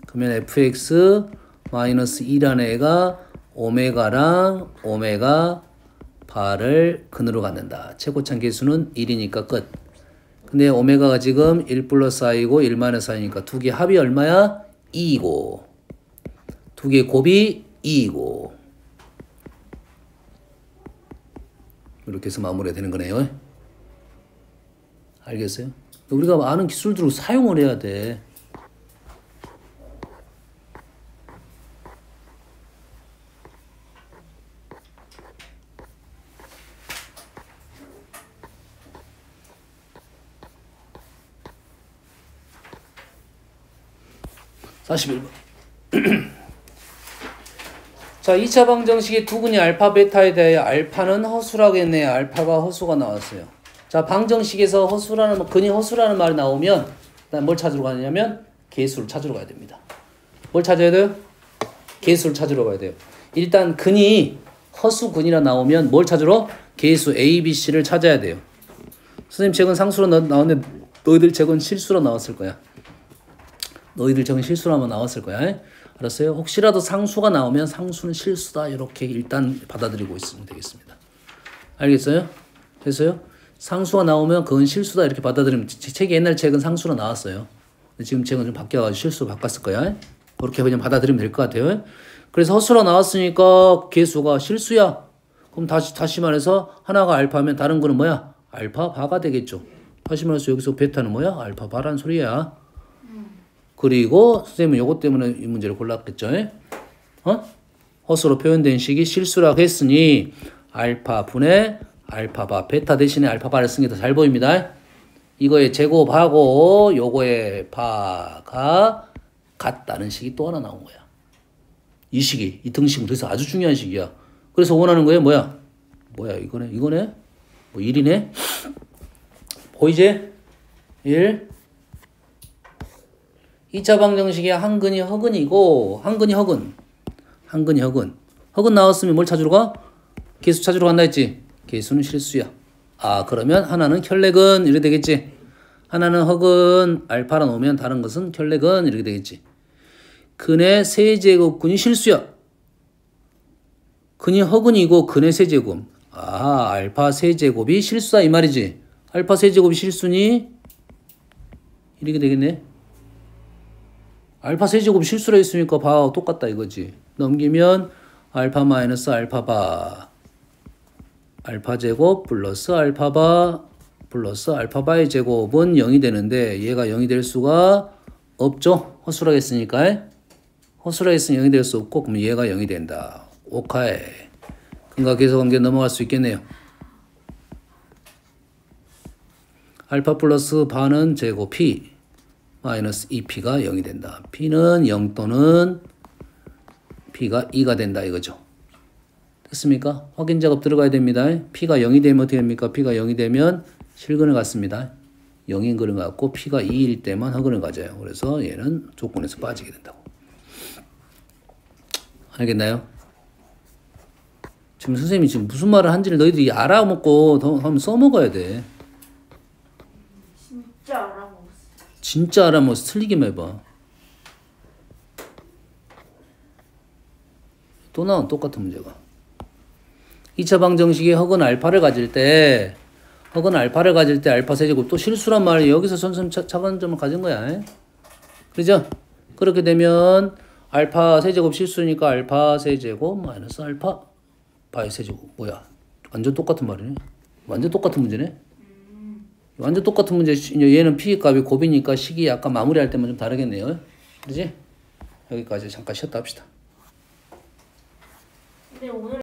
그러면 fx 마이너스 2라는 애가 오메가랑 오메가 바를 근으로 갖는다. 최고참 계수는 1이니까 끝. 근데 오메가가 지금 1 플러스 i고 1 마이너스 i니까 두 개 합이 얼마야? 2이고 두 개 곱이 2이고 이렇게 해서 마무리가 되는 거네요. 알겠어요? 우리가 아는 기술들을 사용을 해야 돼. (41번) 자, 2차 방정식의 두근이 알파 베타에 대하여 알파는 허수라겠네. 알파가 허수가 나왔어요. 자, 방정식에서 허수라는 근이 허수라는 말이 나오면 일단 뭘 찾으러 가냐면 개수를 찾으러 가야 됩니다. 뭘 찾아야 돼요? 개수를 찾으러 가야 돼요. 일단 근이 허수근이라 나오면 뭘 찾으러? 개수 A, B, C를 찾아야 돼요. 선생님 책은 상수로 나왔는데 너희들 책은 실수로 나왔을 거야. 너희들 책은 실수로 한번 나왔을 거야. 알았어요? 혹시라도 상수가 나오면 상수는 실수다 이렇게 일단 받아들이고 있으면 되겠습니다. 알겠어요? 됐어요? 상수가 나오면 그건 실수다 이렇게 받아들이면 책이 옛날 책은 상수로 나왔어요. 근데 지금 책은 좀 바뀌어가지고 실수로 바꿨을 거야. 그렇게 그냥 받아들이면 될 것 같아요. 그래서 허수로 나왔으니까 개수가 실수야. 그럼 다시 말해서 하나가 알파면 다른 거는 뭐야? 알파 바가 되겠죠. 다시 말해서 여기서 베타는 뭐야? 알파 바란 소리야. 그리고 선생님은 요것 때문에 이 문제를 골랐겠죠. 허수로 표현된 식이 실수라고 했으니 알파 분의 알파바 베타 대신에 알파바를 쓴 게 더 잘 보입니다. 이거의 제곱하고 요거의 바가 같다는 식이 또 하나 나온 거야. 이 식이 이 등식은 그래서 아주 중요한 식이야. 그래서 원하는 거예요. 뭐야 이거네 뭐 1이네. 보이지? 1. 2차 방정식의 한근이 허근이고 한근이 허근 나왔으면 뭘 찾으러 가? 개수 찾으러 간다 했지? 개수는 실수야. 아, 그러면 하나는 혈례근 이렇게 되겠지? 하나는 허근 알파라 놓으면 다른 것은 혈례근 이렇게 되겠지? 근의 세제곱근이 실수야. 근이 허근이고 근의 세제곱. 아, 알파 세제곱이 실수다 이 말이지? 알파 세제곱이 실수니 이렇게 되겠네. 알파 세제곱이 실수라 했으니까 바하고 똑같다 이거지. 넘기면 알파 마이너스 알파바 알파 제곱 플러스 알파바 플러스 알파바의 제곱은 0이 되는데 얘가 0이 될 수가 없죠. 허수라 했으니까. 허수라 했으니 0이 될 수 없고 그럼 얘가 0이 된다. 오카이. 근과 계수 관계 넘어갈 수 있겠네요. 알파 플러스 바는 제곱 P 마이너스 2P가 0이 된다. P는 0 또는 P가 2가 된다 이거죠. 됐습니까? 확인 작업 들어가야 됩니다. P가 0이 되면 어떻게 됩니까? P가 0이 되면 실근을 갖습니다. 0인 근을 갖고 P가 2일 때만 허근을 가져요. 그래서 얘는 조건에서 빠지게 된다고. 알겠나요? 지금 선생님이 지금 무슨 말을 한지를 너희들이 알아먹고 한번 써먹어야 돼. 진짜 알아먹었어. 진짜 알아먹어서 틀리기만 해봐. 또 나온 똑같은 문제가. 2차 방정식이 허근 알파를 가질 때 알파 세제곱 또 실수란 말이에요. 여기서 선생님 차관점을 가진 거야. 그죠? 그렇게 되면 알파 세제곱 실수니까 알파 세제곱 마이너스 알파 바의 세제곱. 뭐야? 완전 똑같은 말이네. 완전 똑같은 문제네. 완전 똑같은 문제. 얘는 P 값이 곱이니까 식이 약간 마무리할 때만 좀 다르겠네요. 그렇지? 여기까지 잠깐 쉬었다 합시다. 근데 오늘